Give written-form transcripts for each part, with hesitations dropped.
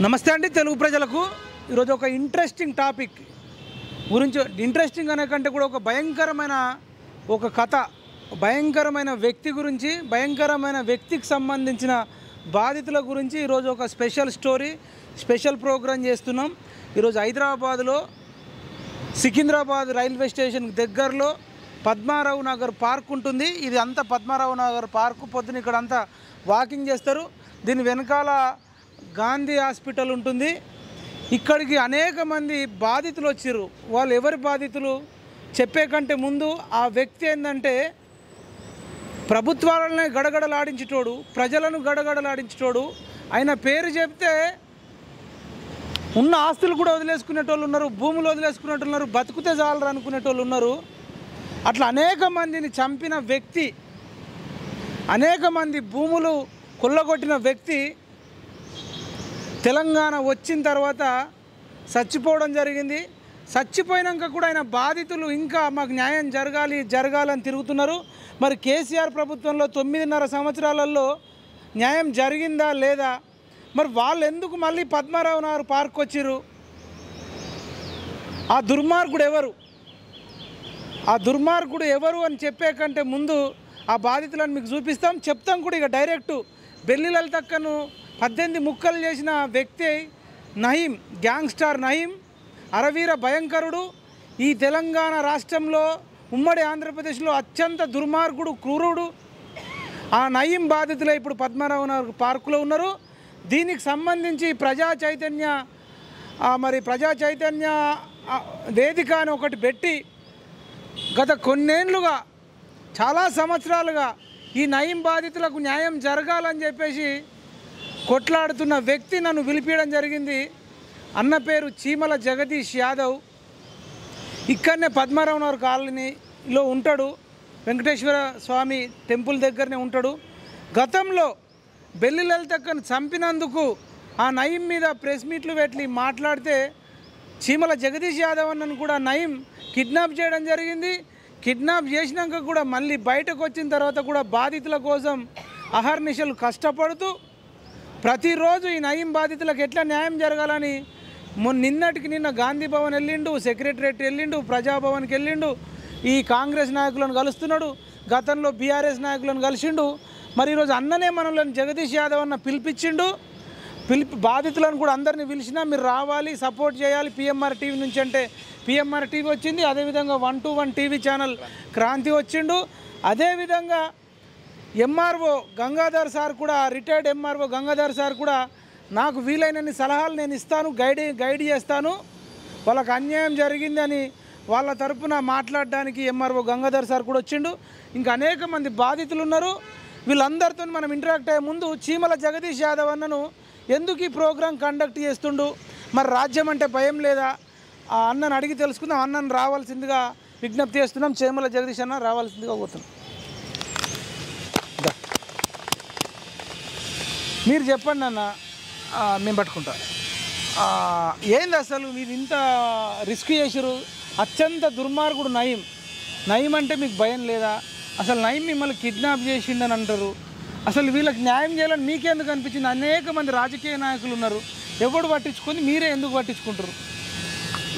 నమస్తే అండి తెలుగు ప్రజలకు ఈరోజు ఒక ఇంట్రెస్టింగ్ టాపిక్ గురించి ఇంట్రెస్టింగ్ అనే కంటే కూడా ఒక భయంకరమైన ఒక కథ భయంకరమైన వ్యక్తి గురించి భయంకరమైన వ్యక్తికి సంబంధించిన బాధితుల గురించి ఈరోజు ఒక స్పెషల్ స్టోరీ స్పెషల్ ప్రోగ్రాం చేస్తున్నాం। ఈరోజు హైదరాబాద్లో సికింద్రాబాద్ రైల్వే స్టేషన్ దగ్గరలో పద్మారావు నగర్ పార్క్ ఉంటుంది। ఇది అంతా పద్మారావు నగర్ పార్క్ పొద్దున ఇక్కడ అంతా వాకింగ్ చేస్తారు। దీని వెనకాల గాంధీ హాస్పిటల్ ఉంటుంది। ఇక్కడికి అనేక మంది బాధితులు వచ్చారు। వాళ్ళు ఎవరి బాధితులు చెప్పే కంటే ముందు ఆ వ్యక్తి ఏంటంటే ప్రభుత్వాలనే గడగడలాడించేటోడు, ప్రజలను గడగడలాడించేటోడు। ఆయన పేరు చెప్తే ఉన్న ఆస్తులు కూడా వదిలేసుకునేటోళ్ళు ఉన్నారు, భూములు వదిలేసుకునేటోళ్ళు ఉన్నారు, బతుకుతే చాలరు అనుకునేటోళ్ళు ఉన్నారు। అట్లా అనేక మందిని చంపిన వ్యక్తి, అనేక మంది భూములు కొల్లగొట్టిన వ్యక్తి తెలంగాణ వచ్చిన తర్వాత చచ్చిపోవడం జరిగింది। చచ్చిపోయినాక కూడా ఆయన బాధితులు ఇంకా మాకు న్యాయం జరగాలని తిరుగుతున్నారు। మరి కేసీఆర్ ప్రభుత్వంలో 9.5 సంవత్సరాలలో న్యాయం జరిగిందా లేదా? మరి వాళ్ళు ఎందుకు మళ్ళీ పద్మారావు నగర్ పార్క్ వచ్చారు? ఆ దుర్మార్గుడు ఎవరు? ఆ దుర్మార్గుడు ఎవరు అని చెప్పే కంటే ముందు ఆ బాధితులను మీకు చూపిస్తాం, చెప్తాం కూడా। ఇక డైరెక్ట్ బెల్లి లలితక్కను 18 ముక్కలు చేసిన వ్యక్తి నయీం, గ్యాంగ్స్టార్ నయీం, అరవీర భయంకరుడు। ఈ తెలంగాణ రాష్ట్రంలో ఉమ్మడి ఆంధ్రప్రదేశ్లో అత్యంత దుర్మార్గుడు, క్రూరుడు। ఆ నయీం బాధితులే ఇప్పుడు పద్మారావు నగర్ పార్కులో ఉన్నారు। దీనికి సంబంధించి ప్రజా చైతన్య వేదిక అని ఒకటి పెట్టి గత కొన్నేళ్లుగా చాలా సంవత్సరాలుగా ఈ నయీం బాధితులకు న్యాయం జరగాలని చెప్పేసి కొట్లాడుతున్న వ్యక్తి నన్ను పిలిపించడం జరిగింది। అన్న పేరు చీమల జగదీష్ యాదవ్। ఇక్కడనే పద్మారావు నగర్ కాలనీలో ఉంటాడు, వెంకటేశ్వర స్వామి టెంపుల్ దగ్గరనే ఉంటాడు। గతంలో బెల్లి లలితక్కను చంపినందుకు ఆ నయీం మీద ప్రెస్ మీట్లు పెట్టి మాట్లాడితే చీమల జగదీష్ యాదవ్ అన్నను కూడా నయీం కిడ్నాప్ చేయడం జరిగింది। కిడ్నాప్ చేసినాక కూడా మళ్ళీ బయటకు వచ్చిన తర్వాత కూడా బాధితుల కోసం అహర్నిశలు కష్టపడుతూ ప్రతిరోజు ఈ నయీం బాధితులకు ఎట్లా న్యాయం జరగాలని నిన్నటికి నిన్న గాంధీ భవన్ వెళ్ళిండు, సెక్రటరేట్ వెళ్ళిండు, ప్రజాభవన్కి వెళ్ళిండు, ఈ కాంగ్రెస్ నాయకులను కలుస్తున్నాడు, గతంలో బీఆర్ఎస్ నాయకులను కలిసిండు। మరి ఈరోజు అన్ననే మనల్ని జగదీష్ యాదవ్ అన్న పిలిపించిండు। బాధితులను కూడా అందరినీ పిలిచినా మీరు రావాలి, సపోర్ట్ చేయాలి పిఎంఆర్ టీవీ నుంచి అంటే పిఎంఆర్ టీవీ వచ్చింది। అదేవిధంగా 121 టీవీ ఛానల్ క్రాంతి వచ్చిండు। అదేవిధంగా ఎంఆర్ఓ గంగాధర్ సార్ కూడా, రిటైర్డ్ ఎంఆర్ఓ గంగాధర్ సార్ కూడా నాకు వీలైనన్ని సలహాలు నేను ఇస్తాను, గైడ్ చేస్తాను, వాళ్ళకి అన్యాయం జరిగిందని వాళ్ళ తరపున మాట్లాడడానికి ఎంఆర్ఓ గంగాధర్ సార్ కూడా వచ్చిండు। ఇంకా అనేక మంది బాధితులు ఉన్నారు। వీళ్ళందరితో మనం ఇంటరాక్ట్ అయ్యే ముందు చీమల జగదీష్ యాదవ్ అన్నను ఎందుకు ఈ ప్రోగ్రాం కండక్ట్ చేస్తుండు, మరి రాజ్యం అంటే భయం లేదా, ఆ అన్నను అడిగి తెలుసుకుందాం। అన్నను రావాల్సిందిగా విజ్ఞప్తి చేస్తున్నాం। చీమల జగదీష్ అన్న రావాల్సిందిగా పోతున్నాం। మీరు చెప్పండి అన్న, మేము పట్టుకుంటాం। ఏంది అసలు మీరు ఇంత రిస్క్ చేసారు? అత్యంత దుర్మార్గుడు నయీం అంటే మీకు భయం లేదా? అసలు నయీం మిమ్మల్ని కిడ్నాప్ చేసిండని అంటారు। అసలు వీళ్ళకి న్యాయం చేయాలని మీకెందుకు అనిపించింది? అనేక మంది రాజకీయ నాయకులు ఉన్నారు, ఎవడు పట్టించుకొని మీరే ఎందుకు పట్టించుకుంటారు?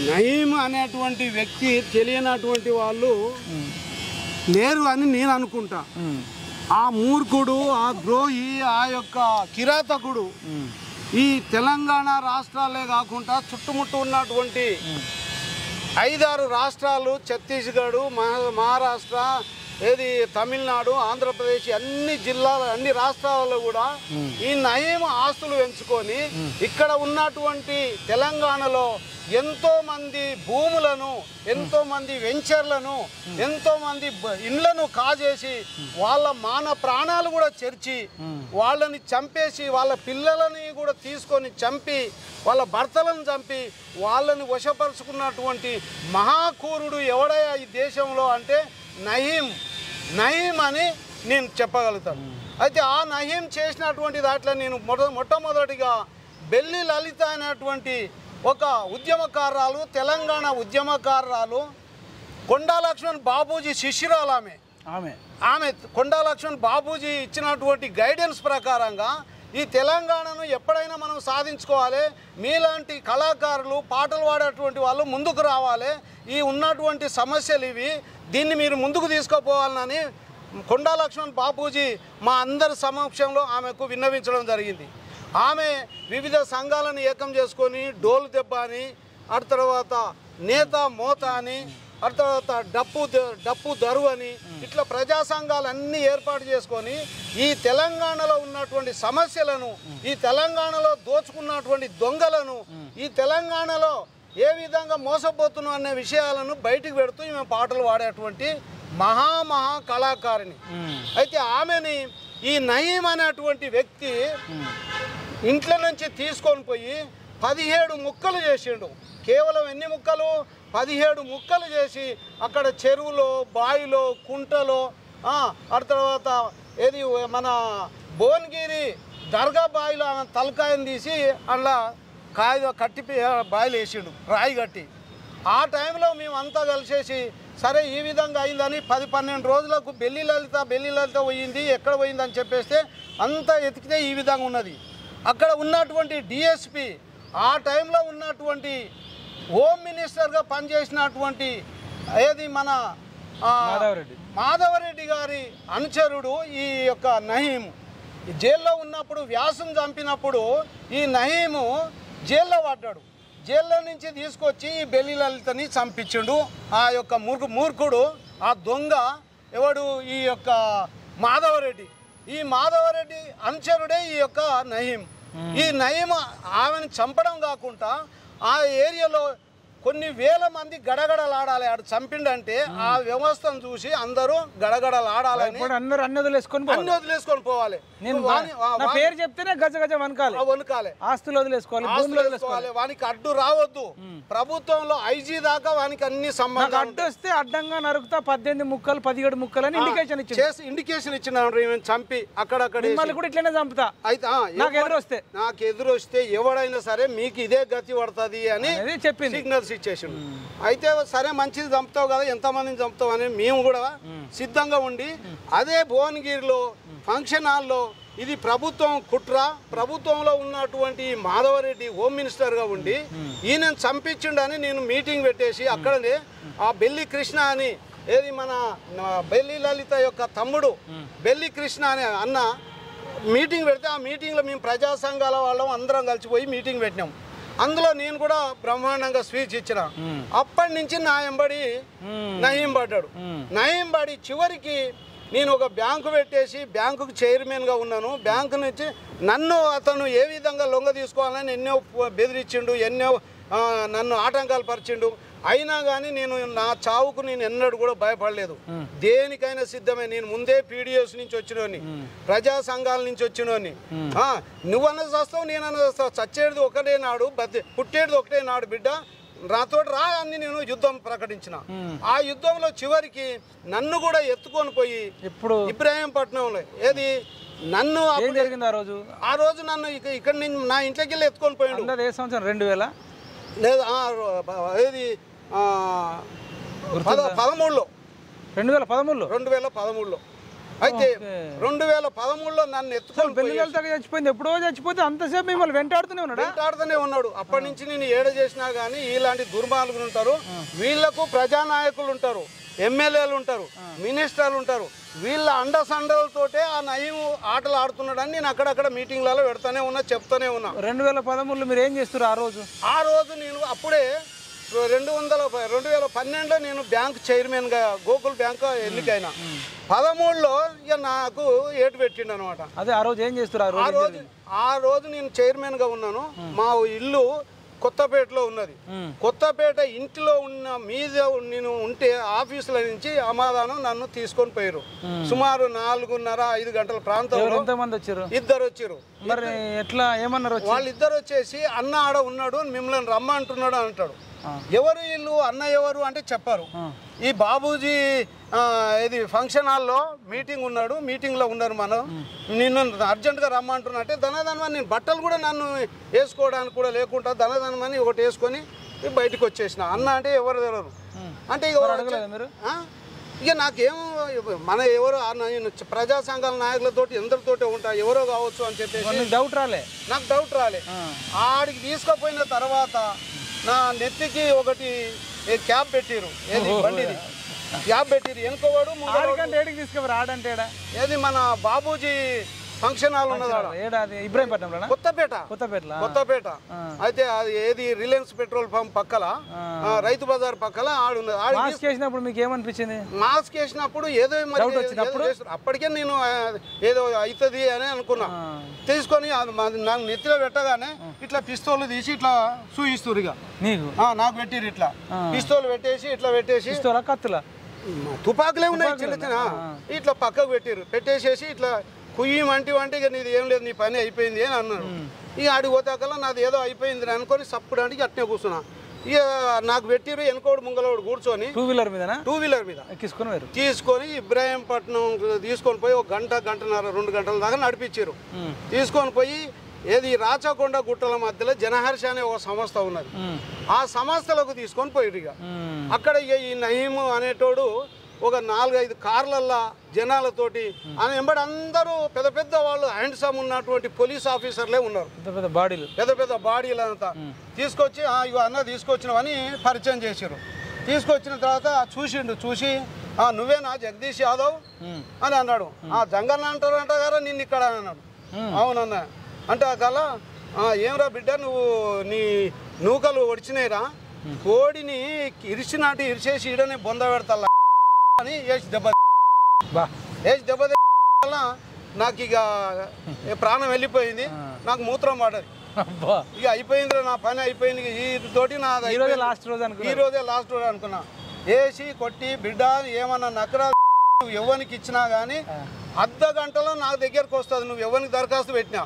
నయీం అనేటువంటి వ్యక్తి తెలియనటువంటి వాళ్ళు లేరు అని నేను అనుకుంటా। ఆ మూర్ఖుడు, ఆ ద్రోహి, ఆ యొక్క కిరాతకుడు ఈ తెలంగాణ రాష్ట్రాలే కాకుండా చుట్టుముట్టు ఉన్నటువంటి 5-6 రాష్ట్రాలు, ఛత్తీస్గఢ్, మహారాష్ట్ర, తమిళనాడు, ఆంధ్రప్రదేశ్, అన్ని జిల్లాల, అన్ని రాష్ట్రాలలో కూడా ఈ నయీం ఆస్తులు పెంచుకొని ఇక్కడ ఉన్నటువంటి తెలంగాణలో ఎంతో మంది భూములను, ఎంతో మంది వెంచర్లను, ఎంతో మంది ఇండ్లను కాజేసి వాళ్ళ ప్రాణాలు కూడా చెరిచి వాళ్ళని చంపేసి వాళ్ళ పిల్లలని కూడా తీసుకొని చంపి వాళ్ళ భర్తలను చంపి వాళ్ళని వశపరుచుకున్నటువంటి మహాకూరుడు ఎవడయ్యా ఈ దేశంలో అంటే నయీం అని నేను చెప్పగలుగుతాను। అయితే ఆ నయీం చేసినటువంటి దాంట్లో నేను మొట్టమొదటిగా బెల్లి లలిత అనేటువంటి ఒక ఉద్యమకారురాలు, తెలంగాణ ఉద్యమకారురాలు, కొండా లక్ష్మణ్ బాబూజీ శిష్యురాలు ఆమె కొండా లక్ష్మణ్ బాబూజీ ఇచ్చినటువంటి గైడెన్స్ ప్రకారంగా ఈ తెలంగాణను ఎప్పుడైనా మనం సాధించుకోవాలి. మీలాంటి కళాకారులు, పాటలు పాడేటువంటి వాళ్ళు ముందుకు రావాలి. ఈ ఉన్నటువంటి సమస్యలు ఇవి, దీన్ని మీరు ముందుకు తీసుకుపోవాలని కొండా లక్ష్మణ్ బాపూజీ మా అందరి సమక్షంలో ఆమెకు విన్నవించడం జరిగింది. ఆమె వివిధ సంఘాలను ఏకం చేసుకొని డోలు దెబ్బ అని, ఆ తర్వాత నేత మోత అని, ఆ తర్వాత డప్పు దరువు అని, ఇట్లా ప్రజా సంఘాలన్నీ ఏర్పాటు చేసుకొని ఈ తెలంగాణలో ఉన్నటువంటి సమస్యలను, ఈ తెలంగాణలో దోచుకున్నటువంటి దొంగలను, ఈ తెలంగాణలో ఏ విధంగా మోసపోతున్నాం అనే విషయాలను బయటికి పెడుతూ ఈమె పాటలు పాడేటువంటి మహా కళాకారిణి. అయితే ఆమెని ఈ నయీం అనేటువంటి వ్యక్తి ఇంట్లో నుంచి తీసుకొని పోయి 17 ముక్కలు చేసిండు. కేవలం ఎన్ని ముక్కలు? 17 ముక్కలు చేసి అక్కడ చెరువులో, బావిలో, కుంటలో, ఆ తర్వాత ఏది మన భువనగిరి దర్గా బావిలో ఆమె తలకాయను తీసి అందులో కట్టి బావిలు వేసిండు, రాయి కట్టి. ఆ టైంలో మేము అంతా కలిసేసి సరే ఈ విధంగా అయిందని 10-12 రోజులకు బెల్లి లలిత పోయింది, ఎక్కడ పోయిందని చెప్పేస్తే అంతా ఎతికితే ఈ విధంగా ఉన్నది. అక్కడ ఉన్నటువంటి డిఎస్పి, ఆ టైంలో ఉన్నటువంటి హోమ్ మినిస్టర్గా పనిచేసినటువంటి ఏది మన మాధవరెడ్డి గారి అనుచరుడు ఈ యొక్క నయీం జైల్లో ఉన్నప్పుడు వ్యాసం చంపినప్పుడు ఈ నయీము జైల్లో పడ్డాడు. జైల్లో నుంచి తీసుకొచ్చి ఈ బెల్లి లలితని చంపించిండు. ఆ యొక్క మూర్ఖుడు, ఆ దొంగ ఎవడు? ఈ యొక్క మాధవరెడ్డి. ఈ మాధవరెడ్డి అనుచరుడే ఈ యొక్క నయీం. ఈ నయీం ఆమెను చంపడం కాకుండా ఆ ఏరియాలో కొన్ని వేల మంది గడగడలాడాలి. ఆడు చంపిండంటే ఆ వ్యవస్థను చూసి అందరూ గడగడలాడాలని అన్ని వదిలేసుకొని పోవాలి. పేరు చెప్తేనే గజ వనకాలి, ఆస్తులు వదిలేసుకోవాలి, వానికి అడ్డు రావద్దు. ప్రభుత్వంలో ఐజీ దాకా వానికి అన్ని సంబంధాలు. అడ్డు వస్తే అడ్డంగా నరుకుతా 18 ముక్కలు 17 ముక్కలు అని ఇండికేషన్ ఇచ్చిన చంపి అక్కడక్కడ కూడా ఇట్లనే చంపుతా. అయితే నాకు ఎదురు వస్తే ఎవడైనా సరే మీకు ఇదే గతి పడుతుంది అని చెప్పింది, సిగ్నల్స్ ఇచ్చేసిండు. అయితే సరే మంచిది చంపుతావు కదా, ఎంతమందిని చంపుతావు అని మేము కూడా సిద్ధంగా ఉండి అదే భువనగిరిలో ఫంక్షన్ హాల్లో ఇది ప్రభుత్వం కుట్ర, ప్రభుత్వంలో ఉన్నటువంటి మాధవరెడ్డి హోమ్ మినిస్టర్గా ఉండి ఈయన చంపించిండని నేను మీటింగ్ పెట్టేసి అక్కడనే ఆ బెల్లి కృష్ణ అని ఏది మన బెల్లి లలిత యొక్క తమ్ముడు బెల్లి కృష్ణ అనే అన్న మీటింగ్ పెడితే ఆ మీటింగ్లో మేము ప్రజా సంఘాల వాళ్ళం అందరం కలిసిపోయి మీటింగ్ పెట్టినాం. అందులో నేను కూడా బ్రహ్మాండంగా స్పీచ్ ఇచ్చిన. అప్పటి నుంచి నా ఎంబడి నయీం పడ్డాడు. నయీం పడి చివరికి నేను ఒక బ్యాంకు పెట్టేసి బ్యాంకుకు చైర్మన్గా ఉన్నాను. బ్యాంకు నుంచి నన్ను అతను ఏ విధంగా లొంగ తీసుకోవాలని ఎన్నో బెదిరించిండు, ఎన్నో నన్ను ఆటంకాలు పరిచిండు. అయినా కానీ నేను నా చావుకు నేను ఎన్నడూ కూడా భయపడలేదు. దేనికైనా సిద్ధమే. నేను ముందే పీడిఎస్ నుంచి వచ్చినోని, ప్రజా సంఘాల నుంచి వచ్చినోని. నువ్వన్నా చేస్తావు, నేనన్నా చేస్తావు. చచ్చేది ఒకటే నాడు, పుట్టేది ఒకటే నాడు బిడ్డ, నాతో రా అని నేను యుద్ధం ప్రకటించిన. ఆ యుద్ధంలో చివరికి నన్ను కూడా ఎత్తుకొని పోయి ఇప్పుడు ఇబ్రాహీంపట్నంలో ఏది నన్ను ఆ రోజు నన్ను ఇక్కడ నుంచి నా ఇంట్లోకి వెళ్ళి ఎత్తుకొని పోయాడు. 2000 లేదు ఏది 2013లో అయితే 2013లో నన్ను ఎత్తుకొని చచ్చిపోయింది. ఎప్పుడో చచ్చిపోతే అంతసేపు మిమ్మల్ని వెంటాడుతూనే ఉన్నాడు. అప్పటి నుంచి నేను ఏడ చేసినా కానీ ఇలాంటి దుర్మార్గులు ఉంటారు. వీళ్లకు ప్రజానాయకులు ఉంటారు, ఎమ్మెల్యేలు ఉంటారు, మినిస్టర్లు ఉంటారు. వీళ్ళ అండసండలతోటే ఆ నయీం ఆటలు ఆడుతున్నాడని నేను అక్కడక్కడ మీటింగ్లలో పెడతానే ఉన్నా, చెప్తానే ఉన్నా. 2013లో మీరు ఏం చేస్తారు? ఆ రోజు నేను అప్పుడే 2012లో నేను బ్యాంక్ చైర్మన్గా గోకుల్ బ్యాంక్ ఎన్నికైనా. 13లో ఇక నాకు ఏటు పెట్టిండు అనమాట. అదే ఆ రోజు ఏం చేస్తారు? ఆ రోజు నేను చైర్మన్గా ఉన్నాను. మా ఇల్లు కొత్తపేటలో ఉన్నది. కొత్తపేట ఇంటిలో ఉన్న మీద నేను ఉంటే ఆఫీసుల నుంచి అమాదానం నన్ను తీసుకొని పోయారు. సుమారు 4:30-5 గంటల ప్రాంతంలో ఇద్దరు వచ్చారు. మరి ఎట్లా ఏమన్నారు? వాళ్ళిద్దరు వచ్చేసి అన్న ఆడ ఉన్నాడు, మిమ్మల్ని రమ్మంటున్నాడు అంటాడు. ఎవరు వీళ్ళు, అన్న ఎవరు అంటే చెప్పారు. ఈ బాబూజీ ఇది ఫంక్షన్ హాల్లో మీటింగ్ ఉన్నాడు, మీటింగ్లో ఉన్నారు, మనం నిన్ను అర్జెంటుగా రమ్మంటున్నా అంటే ధనధనమని నేను బట్టలు కూడా నన్ను వేసుకోవడానికి కూడా లేకుండా ధనధనమని ఒకటి వేసుకొని బయటకు వచ్చేసిన. అన్న అంటే ఎవరు తెలియదు అంటే ఇక నాకేం మన ఎవరో ప్రజా సంఘాల నాయకులతోటి ఎందరితోటి ఉంటా ఎవరో కావచ్చు అని చెప్పేసి డౌట్ రాలే, నాకు డౌట్ రాలే. ఆడికి తీసుకుపోయిన తర్వాత నా నెత్తికి ఒకటి క్యాప్ పెట్టిరు, ఏది బండిది క్యాప్ పెట్టిరు, వెనుకోవాడు ఏడికి తీసుకుపోయి రాడంటే ఏది మన బాబూజీ ఫంక్షన్ హాల్ ఉన్నది ఇబ్రాహీంపట్నంలో, కొత్తపేట. అయితే అది ఏది రిలయన్స్ పెట్రోల్ పంప్ పక్కల, రైతు బజార్ పక్కల మాస్క్ వేసినప్పుడు మీకు ఏమనిపించింది? మాస్క్ వేసినప్పుడు ఏదో అప్పటికే నేను ఏదో అవుతుంది అని అనుకున్నా. తీసుకొని నాకు నెత్తిలో పెట్టగానే ఇట్లా పిస్తోల్ తీసి ఇట్లా చూయిస్తురు, ఇక నాకు పెట్టిరు ఇట్లా పిస్తోల్ పెట్టేసి ఇట్లా పెట్టేసి కత్తుల తుపాకులే ఉన్నాయి చిన్న చిన్న, ఇట్లా పక్కకు పెట్టేసేసి ఇట్లా కుయ్యి వంటి ఇక నీది ఏం లేదు, నీ పని అయిపోయింది అని అన్నాడు. ఇక ఆడికి పోతాకల్లా నాది ఏదో అయిపోయింది అనుకొని సప్పుడానికి అట్నే కూర్చున్నా. ఇక నాకు పెట్టిరు, వెనుకోడు ముంగలోడు కూర్చొని టూ వీలర్ మీద తీసుకొని ఇబ్రాహీంపట్నం తీసుకొని పోయి ఒక గంటన్నర 2 గంటల దాకా నడిపించారు. తీసుకొని పోయి ఏది రాచకొండ గుట్టల మధ్యలో జనహర్ష అనే ఒక సంస్థ ఉన్నది, ఆ సంస్థలకు తీసుకొని పోయారు. ఇక అక్కడ ఈ నయీము అనేటోడు ఒక 4-5 కార్లల్లా జనాలతోటి అని వెంబడి అందరూ పెద్ద పెద్ద వాళ్ళు హ్యాండ్సమ్ ఉన్నటువంటి పోలీస్ ఆఫీసర్లే ఉన్నారు, పెద్ద పెద్ద బాడీలు అంతా తీసుకొచ్చి ఇగో అన్న తీసుకొచ్చినవని పరిచయం చేశారు. తీసుకొచ్చిన తర్వాత చూసి నువ్వేనా జగదీష్ యాదవ్ అని అన్నాడు. జంగన్న అంటారంట కదా నిన్ను ఇక్కడ అని అన్నాడు. అవునన్నా అంటే కల ఏమరా బిడ్డ నువ్వు నీ నూకలు ఒడిచినాయిరా, కోడిని ఇరిచేసి ఈడనే బొంద పెడతా అని వేసి దెబ్బ నాకు ఇక ప్రాణం వెళ్ళిపోయింది, నాకు మూత్రం పడ్డది. ఇక అయిపోయింది, నా పని అయిపోయింది. ఈ తోటి నాది ఈ రోజే లాస్ట్ రోజు అనుకున్నా. వేసి కొట్టి బిడ్డ ఏమన్నా నకరా ఎవరికి ఇచ్చినా కానీ అర్ధ గంటలో నా దగ్గరకు వస్తుంది, నువ్వు ఎవరికి దరఖాస్తు పెట్టినా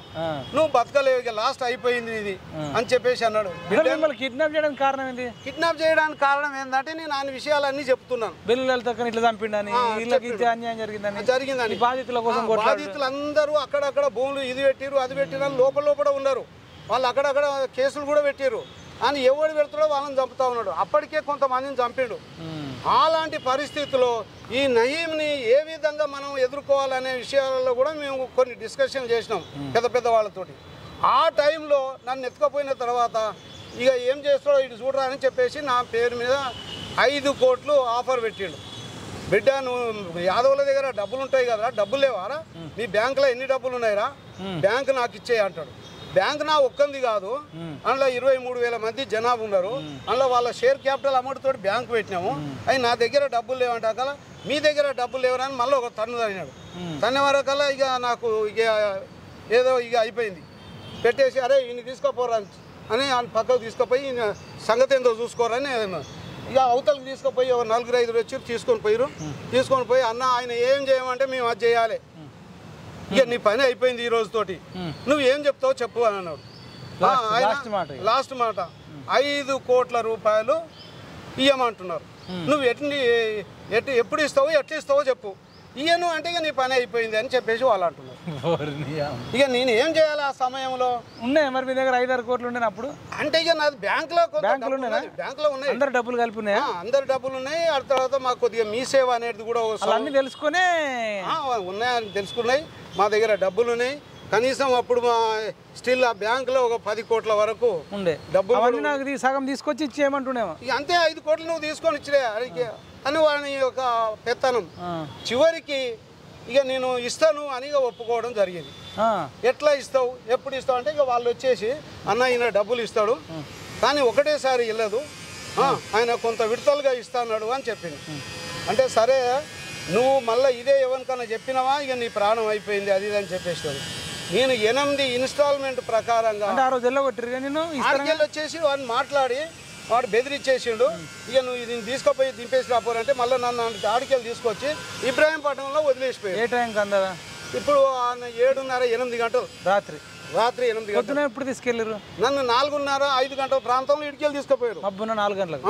నువ్వు బతకలేవు, ఇక లాస్ట్ అయిపోయింది ఇది అని చెప్పేసి అన్నాడు. కిడ్నాప్ చేయడానికి కారణం ఏంటి? కిడ్నాప్ చేయడానికి కారణం ఏంటంటే నేను ఆయన విషయాలన్నీ చెప్తున్నాను. జరిగిందని బాధితులందరూ అక్కడక్కడ భూములు ఇది పెట్టిరు అది పెట్టిరు లోపల ఉన్నారు, వాళ్ళు అక్కడక్కడ కేసులు కూడా పెట్టిరు అని ఎవడు పెడతాడో వాళ్ళని చంపుతా ఉన్నాడు. అప్పటికే కొంతమందిని చంపాడు. అలాంటి పరిస్థితుల్లో ఈ నయీంని ఏ విధంగా మనం ఎదుర్కోవాలనే విషయాలలో కూడా మేము కొన్ని డిస్కషన్ చేసినాం పెద్ద వాళ్ళతోటి. ఆ టైంలో నన్ను ఎత్తుకపోయిన తర్వాత ఇక ఏం చేస్తాడో ఇటు చూడరా అని చెప్పేసి నా పేరు మీద 5 కోట్లు ఆఫర్ పెట్టిండు. బిడ్డ నువ్వు యాదవుల దగ్గర డబ్బులు ఉంటాయి కదరా, డబ్బులు లేవారా, నీ బ్యాంకులో ఎన్ని డబ్బులు ఉన్నాయిరా, బ్యాంకు నాకు ఇచ్చేయి అంటాడు. బ్యాంక్ నా ఒక్కంది కాదు, అందులో 23,000 మంది జనాభా ఉన్నారు, అందులో వాళ్ళ షేర్ క్యాపిటల్ అమౌంట్ తోటి బ్యాంకు పెట్టినాము. అవి నా దగ్గర డబ్బులు లేవంటాకల్లా మీ దగ్గర డబ్బులు లేవరా అని మళ్ళీ ఒక తన్ను తగినాడు. తన్నే వరకల్లా ఇక నాకు ఇక ఏదో ఇక అయిపోయింది. పెట్టేసి అరే ఈయన తీసుకోపోరా అని ఆయన పక్కకు తీసుకుపోయి ఈయన సంగతి ఏందో చూసుకోరని ఇక అవతలకి తీసుకుపోయి 4-5 వచ్చి తీసుకొని పోయి అన్న ఆయన ఏం చేయమంటే మేము అది చేయాలి, ఇక నీ పని అయిపోయింది ఈ రోజుతోటి, నువ్వు ఏం చెప్తావు చెప్పు అని అన్నాడు. లాస్ట్ మాట 5 కోట్ల రూపాయలు ఇయ్యమంటున్నారు. నువ్వు ఎప్పుడు ఇస్తావో ఎట్లా ఇస్తావో చెప్పు, ఇయ్యను అంటే ఇక నీ పని అయిపోయింది అని చెప్పేసి వాళ్ళు అంటున్నారు. ఇక నేను ఏం చేయాలి ఆ సమయంలో? ఉన్నాయి మరి మీ దగ్గర 5-6 కోట్లు ఉన్నాయి అప్పుడు అంటే ఇక నాది బ్యాంకులో ఉన్నాయి, అందరు డబ్బులు కలిపి ఉన్నాయి, అందరు డబ్బులు ఉన్నాయి. ఆ తర్వాత మాకు కొద్దిగా మీ సేవ అనేది కూడా అన్ని తెలుసుకునే ఉన్నాయని తెలుసుకున్నాయి. మా దగ్గర డబ్బులు ఉన్నాయి, కనీసం అప్పుడు మా స్టిల్ ఆ బ్యాంకులో ఒక 10 కోట్ల వరకు ఉండే డబ్బులు నాకు సగం తీసుకొచ్చి ఇచ్చేయమంటుండేమో. ఇక అంతే 5 కోట్లు నువ్వు తీసుకొని ఇచ్చిరే అని వాడిని ఒక పెత్తనం. చివరికి ఇక నేను ఇస్తాను అని ఒప్పుకోవడం జరిగింది. ఎట్లా ఇస్తావు ఎప్పుడు ఇస్తావు అంటే ఇక వాళ్ళు వచ్చేసి అన్న ఈయన డబ్బులు ఇస్తాడు కానీ ఒకటేసారి వెళ్ళదు, ఆయన కొంత విడతలుగా ఇస్తాడు అని చెప్పింది. అంటే సరే నువ్వు మళ్ళీ ఇదే ఎవరికన్నా చెప్పినావా ఇక నీ ప్రాణం అయిపోయింది అది అని చెప్పేస్తాడు. నేను 8 ఇన్స్టాల్మెంట్ ప్రకారంగా వచ్చేసి వాడిని మాట్లాడి వాడు బెదిరించేసిండు. ఇక నువ్వు ఇది తీసుకుపోయి దింపేసి రాపోరంటే మళ్ళీ నన్ను ఆడికెళ్ళి తీసుకొచ్చి ఇబ్రాహీంపట్నంలో వదిలేసిపోయాడు. ఏ టైం కందా? ఇప్పుడు 7:30-8 గంటలు రాత్రి 8 గంటలకు. పొద్దున ఎప్పుడు తీసుకెళ్ళారు? నన్ను 4:30-5 గంటల ప్రాంతంలో ఇటుకెళ్ళి తీసుకుపోయారు. మబ్బున 4 గంటలకు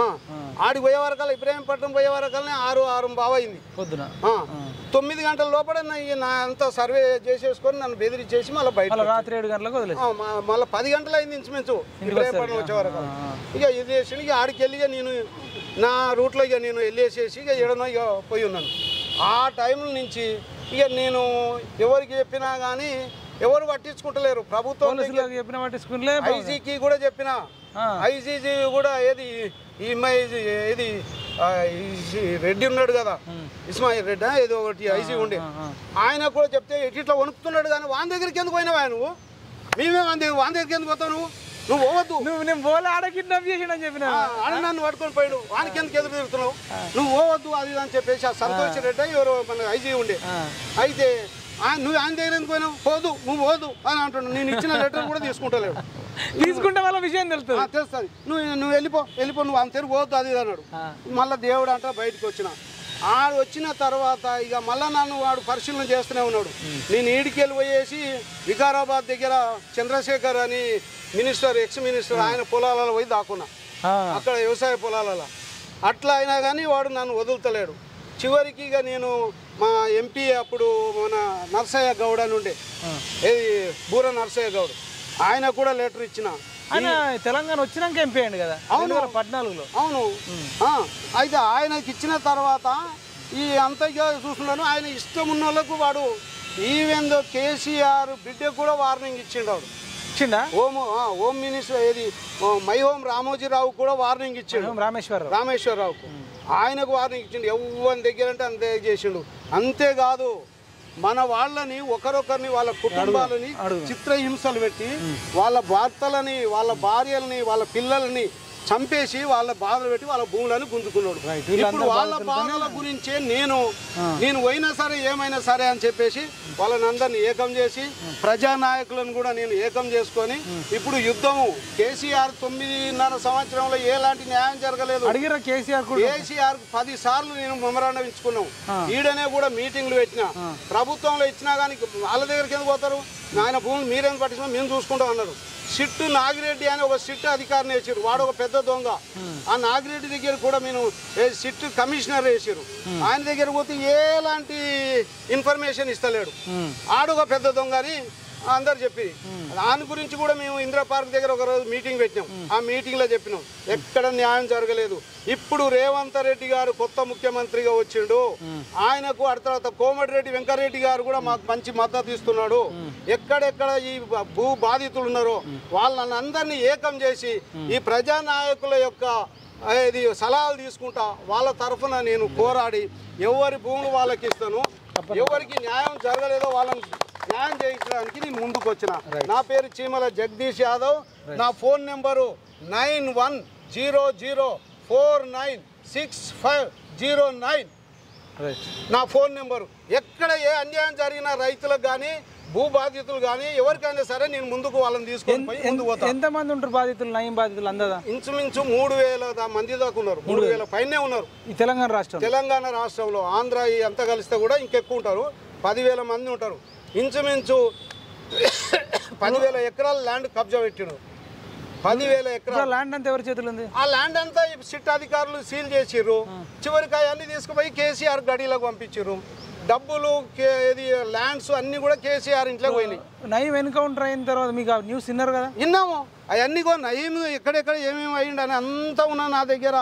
ఆడికి పోయే వరకల్లా ఇబ్రాహీంపట్నం పోయే వరకల్లా 6:30 అయింది పొద్దున. 9 గంటల లోపల నా అంతా సర్వే చేసేసుకొని నన్ను బెదిరించేసి మళ్ళీ బయట రాత్రి 7 గంటలకు వదిలేదు. మళ్ళీ 10 గంటలు అయింది ఇంచుమించు ఇబ్రాహీంపట్నం వచ్చే వరకు. ఇక ఇది చేసి ఇక ఆడికి వెళ్ళి ఇక నేను నా రూట్లో ఇక నేను వెళ్ళేసేసి ఇక ఎడనో ఇక పోయి ఉన్నాను. ఆ టైం నుంచి ఇక నేను ఎవరికి చెప్పినా కానీ ఎవరు పట్టించుకుంటలేరు. ప్రభుత్వం ఐజీకి కూడా చెప్పిన, ఐజీజీ కూడా ఏది ఏది రెడ్డి ఉన్నాడు కదా, ఇస్మాయిల్ రెడ్డి ఏదో ఒకటి ఐజీ ఉండే, ఆయన కూడా చెప్తే ఇట్లా వణుకుతున్నాడు. కానీ వాని దగ్గరికి ఎందుకు పోయినావా నువ్వు? మేమే వాని దగ్గరికి ఎందుకు పోతావు? నువ్వు పోవద్దు, ఆడ నన్ను పట్టుకొని పోయాడు, వానికి ఎందుకు ఎదురు తిరుగుతున్నావు, నువ్వు పోవద్దు అది అని చెప్పేసి ఆ సంతోష్ రెడ్డి ఎవరు మన ఐజీ ఉండే. అయితే నువ్వు ఆయన దగ్గర ఎందుకు పోయినావు? పోదు, నువ్వు పోదు అని అంటున్నావు. నేను ఇచ్చిన లెటర్ కూడా తీసుకుంటలేడు. తీసుకుంటే వాళ్ళ విషయం తెలుస్తుంది. నువ్వు వెళ్ళిపో నువ్వు అంత తిరిగి పోవద్దు అది అన్నాడు. మళ్ళీ దేవుడు అంట బయటకు వచ్చిన. ఆడు వచ్చిన తర్వాత ఇక మళ్ళీ నన్ను వాడు పరిశీలన చేస్తూనే ఉన్నాడు. నేను ఈడికెళ్ళి పోయేసి వికారాబాద్ దగ్గర చంద్రశేఖర్ అని మినిస్టర్, ఎక్స్ మినిస్టర్, ఆయన పొలాలలో పోయి దాక్కున్నా, అక్కడ వ్యవసాయ పొలాలలో. అట్లా అయినా కానీ వాడు నన్ను వదులుతలేడు. చివరికి ఇక నేను మా ఎంపీ అప్పుడు మన నర్సయ్య గౌడ్ అని ఉండే, ఏది బూర నర్సయ్య గౌడ్, ఆయన కూడా లెటర్ ఇచ్చిన. ఆయన తెలంగాణ వచ్చినాక ఎంపీ అయ్యింది కదా. అవును, 2014లో. అవును. అయితే ఆయనకి ఇచ్చిన తర్వాత ఈ అంతగా చూస్తున్నాను. ఆయన ఇష్టం ఉన్న వాళ్ళకు వాడు ఈవెన్ కేసీఆర్ బిడ్డకు కూడా వార్నింగ్ ఇచ్చిండు. వాడు ఇచ్చిండా? హోమ్ మినిస్టర్ ఏది మై హోమ్ రామోజీరావు కూడా వార్నింగ్ ఇచ్చిండు. రామేశ్వరరావుకు ఆయనకు వార్నింగ్ ఇచ్చిండు. ఎవరి దగ్గర అంటే అంతే చేసిండు. అంతేకాదు మన వాళ్ళని ఒకరొకరిని వాళ్ళ కుటుంబాలని చిత్రహింసలు పెట్టి వాళ్ళ భర్తలని, వాళ్ళ భార్యలని, వాళ్ళ పిల్లలని చంపేసి వాళ్ళ బాధలు పెట్టి వాళ్ళ భూములను గుంజుకున్నాడు. ఇప్పుడు వాళ్ళ బాధల గురించే నేను పోయినా సరే ఏమైనా సరే అని చెప్పేసి వాళ్ళని అందరినీ ఏకం చేసి ప్రజానాయకులను కూడా నేను ఏకం చేసుకొని ఇప్పుడు యుద్ధము కేసీఆర్ 9.5 సంవత్సరంలో ఎలాంటి న్యాయం జరగలేదు. కేసీఆర్ 10 సార్లు నేను మెమరాండం ఇచ్చుకున్నాం. ఈడనే కూడా మీటింగ్లు పెట్టినా. ప్రభుత్వంలో ఇచ్చినా కానీ వాళ్ళ దగ్గరికి ఎందుకు పోతారు? ఆయన భూములు మీరేం పట్టించినా మేము చూసుకుంటాం అన్నారు. సిట్టు నాగిరెడ్డి అని ఒక సిట్టు అధికారిని వేసారు. వాడు ఒక పెద్ద దొంగ. ఆ నాగిరెడ్డి దగ్గర కూడా నేను సిట్టు కమిషనర్ వేసారు. ఆయన దగ్గర పోతే ఎలాంటి ఇన్ఫర్మేషన్ ఇస్తలేడు. ఆడు ఒక పెద్ద దొంగ అని అందరు చెప్పి దాని గురించి కూడా మేము ఇందిరా పార్క్ దగ్గర ఒక రోజు మీటింగ్ పెట్టినాం. ఆ మీటింగ్లో చెప్పినాం ఎక్కడ న్యాయం జరగలేదు. ఇప్పుడు రేవంత్ రెడ్డి గారు కొత్త ముఖ్యమంత్రిగా వచ్చిండు. ఆయనకు ఆ తర్వాత కోమటిరెడ్డి వెంకరెడ్డి గారు కూడా మాకు మంచి మద్దతు ఇస్తున్నాడు. ఎక్కడెక్కడ ఈ భూ బాధితులు ఉన్నారో వాళ్ళని అందరినీ ఏకం చేసి ఈ ప్రజానాయకుల యొక్క ఇది సలహాలు తీసుకుంటా వాళ్ళ తరఫున నేను పోరాడి ఎవరి భూములు వాళ్ళకి ఇస్తాను. ఎవరికి న్యాయం జరగలేదో వాళ్ళని న్యాయం చేయించడానికి నేను ముందుకు వచ్చిన. నా పేరు చీమల జగదీష్ యాదవ్. నా ఫోన్ నెంబరు 9100496509. నా ఫోన్ నెంబరు. ఎక్కడ ఏ అన్యాయం జరిగినా రైతులకు కానీ భూ బాధితులు కానీ ఎవరికైనా సరే నేను ముందుకు వాళ్ళని తీసుకొని పోయి ముందుకు పోతాను. ఎంతమంది ఉంటారు బాధితులు, నయం బాధితులు? అందదా ఇంచుమించు 3000 మంది దాకా ఉన్నారు. 3000 పైనే ఉన్నారు ఈ తెలంగాణ రాష్ట్రంలో. ఆంధ్ర అంతా కలిస్తే కూడా ఇంకెక్కువ ఉంటారు. 10,000 మంది ఉంటారు. ఇంచుమించు 10,000 ఎకరాల ల్యాండ్ కబ్జా పెట్టిరు. 10,000 ఎకరాల ల్యాండ్ అంతా ఎవరి చేతులు ఉంది? ఆ ల్యాండ్ అంతా సిట్ అధికారులు సీల్ చేసిర్రు. చివరికి అవన్నీ తీసుకుపోయి కేసీఆర్ గడిలోకి పంపించారు. డబ్బులు ఇది ల్యాండ్స్ అన్ని కూడా కేసీఆర్ ఇంట్లో పోయినాయి. నయం ఎన్కౌంటర్ అయిన తర్వాత మీకు న్యూస్ విన్నారు కదా? విన్నాము. అవన్నీ కూడా నయం ఎక్కడెక్కడ ఏమేమి అయ్యిండు అని అంతా ఉన్నా నా దగ్గర.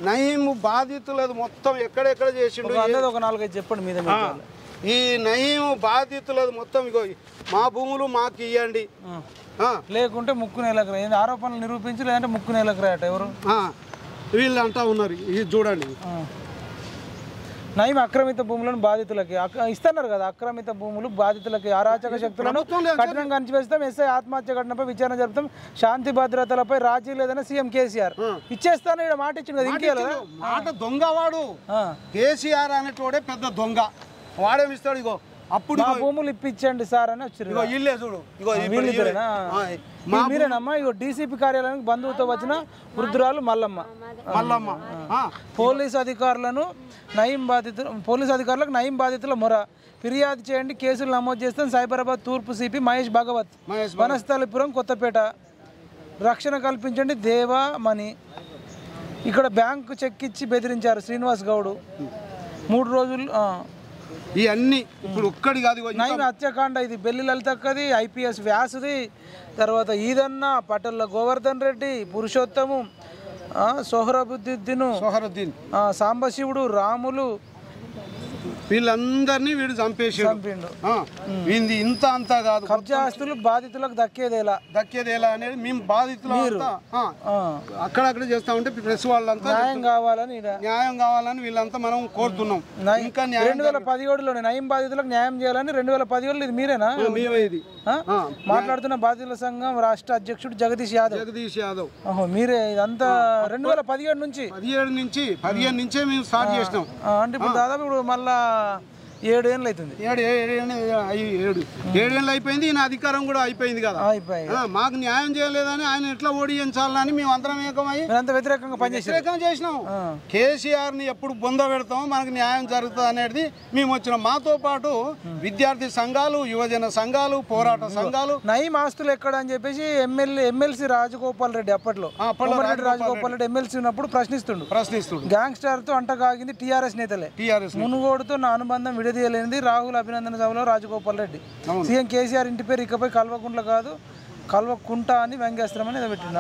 నయం బాధితులది మొత్తం ఎక్కడెక్కడ చేసిండు ఒక 4-5 చెప్పండి మీద. ఈ నయం బాధితులది మొత్తం ఇగో మా భూములు మాకు ఇవ్వండి, లేకుంటే ముక్కు నేలకు ఆరోపణలు నిరూపించి, లేదంటే ముక్కు నేలకు రాయట. ఎవరు వీళ్ళు అంటా ఉన్నారు. ఇది చూడండి. నయం అక్రమిత భూములను బాధితులకి ఇస్తున్నారు కదా. అక్రమిత భూములు బాధితులకి అరాచక శక్తులను కఠినంగా అణచివేస్తాం. ఎస్ఐ ఆత్మహత్య ఘటనపై విచారణ జరుపుతాం. శాంతి భద్రతలపై రాజీ లేదని సీఎం కేసీఆర్ ఇచ్చేస్తాను ఇక్కడ మాట ఇచ్చింది కదా. ఇంకేలా మాట దొంగవాడు కేసీఆర్ అనేటోడే పెద్ద దొంగ. వాడేమిస్తాడు? ఇగో అప్పుడు మా భూములు ఇప్పించండి సార్ అని వచ్చారు. ఇగో ఇల్లే చూడు, ఇగో మీరేనమ్మా? ఇగో డీసీపీ కార్యాలయానికి బంధువుతో వచ్చిన వృద్ధురాలు మల్లమ్మ. పోలీసు అధికారులకు నయం బాధితుల మొర, ఫిర్యాదు చేయండి, కేసులు నమోదు చేస్తాం. సైబరాబాద్ తూర్పు సిపి మహేష్ భగవత్, వనస్థలిపురం, కొత్తపేట. రక్షణ కల్పించండి దేవామణి. ఇక్కడ బ్యాంకు చెక్ ఇచ్చి బెదిరించారు శ్రీనివాస్ గౌడ్. 3 రోజులు ఇవన్నీ ఇప్పుడు ఒక్కడి కాదు. నయం హత్యాకాండ ఇది బెల్లి లలితక్కది, ఐపీఎస్ వ్యాసుది, తర్వాత ఈదన్న, పటల్ల గోవర్ధన్ రెడ్డి, పురుషోత్తము, సోహరాబుద్దీన్, సాంబశివుడు, రాములు, వీళ్ళందరినీ వీడు చంపిండు. ఇంత అంతా కాదు. కబ్జా ఆస్తులు బాధితులకు దక్కేదేలా అనేది మేము బాధితులు అక్కడక్కడ చేస్తా ఉంటే ప్రెస్ వాళ్ళంతా న్యాయం కావాలని వీళ్ళంతా మనం కోరుతున్నాం. ఇంకా 2017లోనే నయం బాధితులకు న్యాయం చేయాలని 2017 ఇది మీరేనా? ఇది మాట్లాడుతున్న బాధితుల సంఘం రాష్ట్ర అధ్యక్షుడు జగదీష్ యాదవ్. మీరే ఇదంతా 2017 నుంచి 15 నుంచే మేము స్టార్ట్ చేసినాం. అంటే ఇప్పుడు దాదాపు ఇప్పుడు మళ్ళా 7 ఏళ్ళు అవుతుంది. 7 ఏళ్ళు అయిపోయింది. ఈయన అధికారం కూడా అయిపోయింది కదా. మాకు న్యాయం చేయలేదని ఆయన ఎట్లా ఓడించాలని మేము అందరం ఏకమై వ్యతిరేకంగా చేసినాం. కేసీఆర్ ని ఎప్పుడు బొంద పెడతామో మనకు న్యాయం జరుగుతుంది అనేది మేము వచ్చినాం. మాతో పాటు విద్యార్థి సంఘాలు, యువజన సంఘాలు, పోరాట సంఘాలు. నయం ఆస్తులు ఎక్కడ అని చెప్పేసి ఎమ్మెల్సీ రాజగోపాల్ రెడ్డి అప్పట్లో రాజగోపాల్ రెడ్డి ఎమ్మెల్సీ ఉన్నప్పుడు ప్రశ్నిస్తుండు. గ్యాంగ్స్టర్ తో అంటగాగింది టీఆర్ఎస్ నేతలే. మునుగోడుతో నా అనుబంధం విడదీయలేనిది రాహుల్ అభినందన సభలో రాజగోపాల్ రెడ్డి. సీఎం కేసీఆర్ ఇంటి పేరు ఇకపై కల్వకుంట్ల కాదు కల్వకుంట అని వ్యంగ్యాస్త్రం అని పెట్టిన.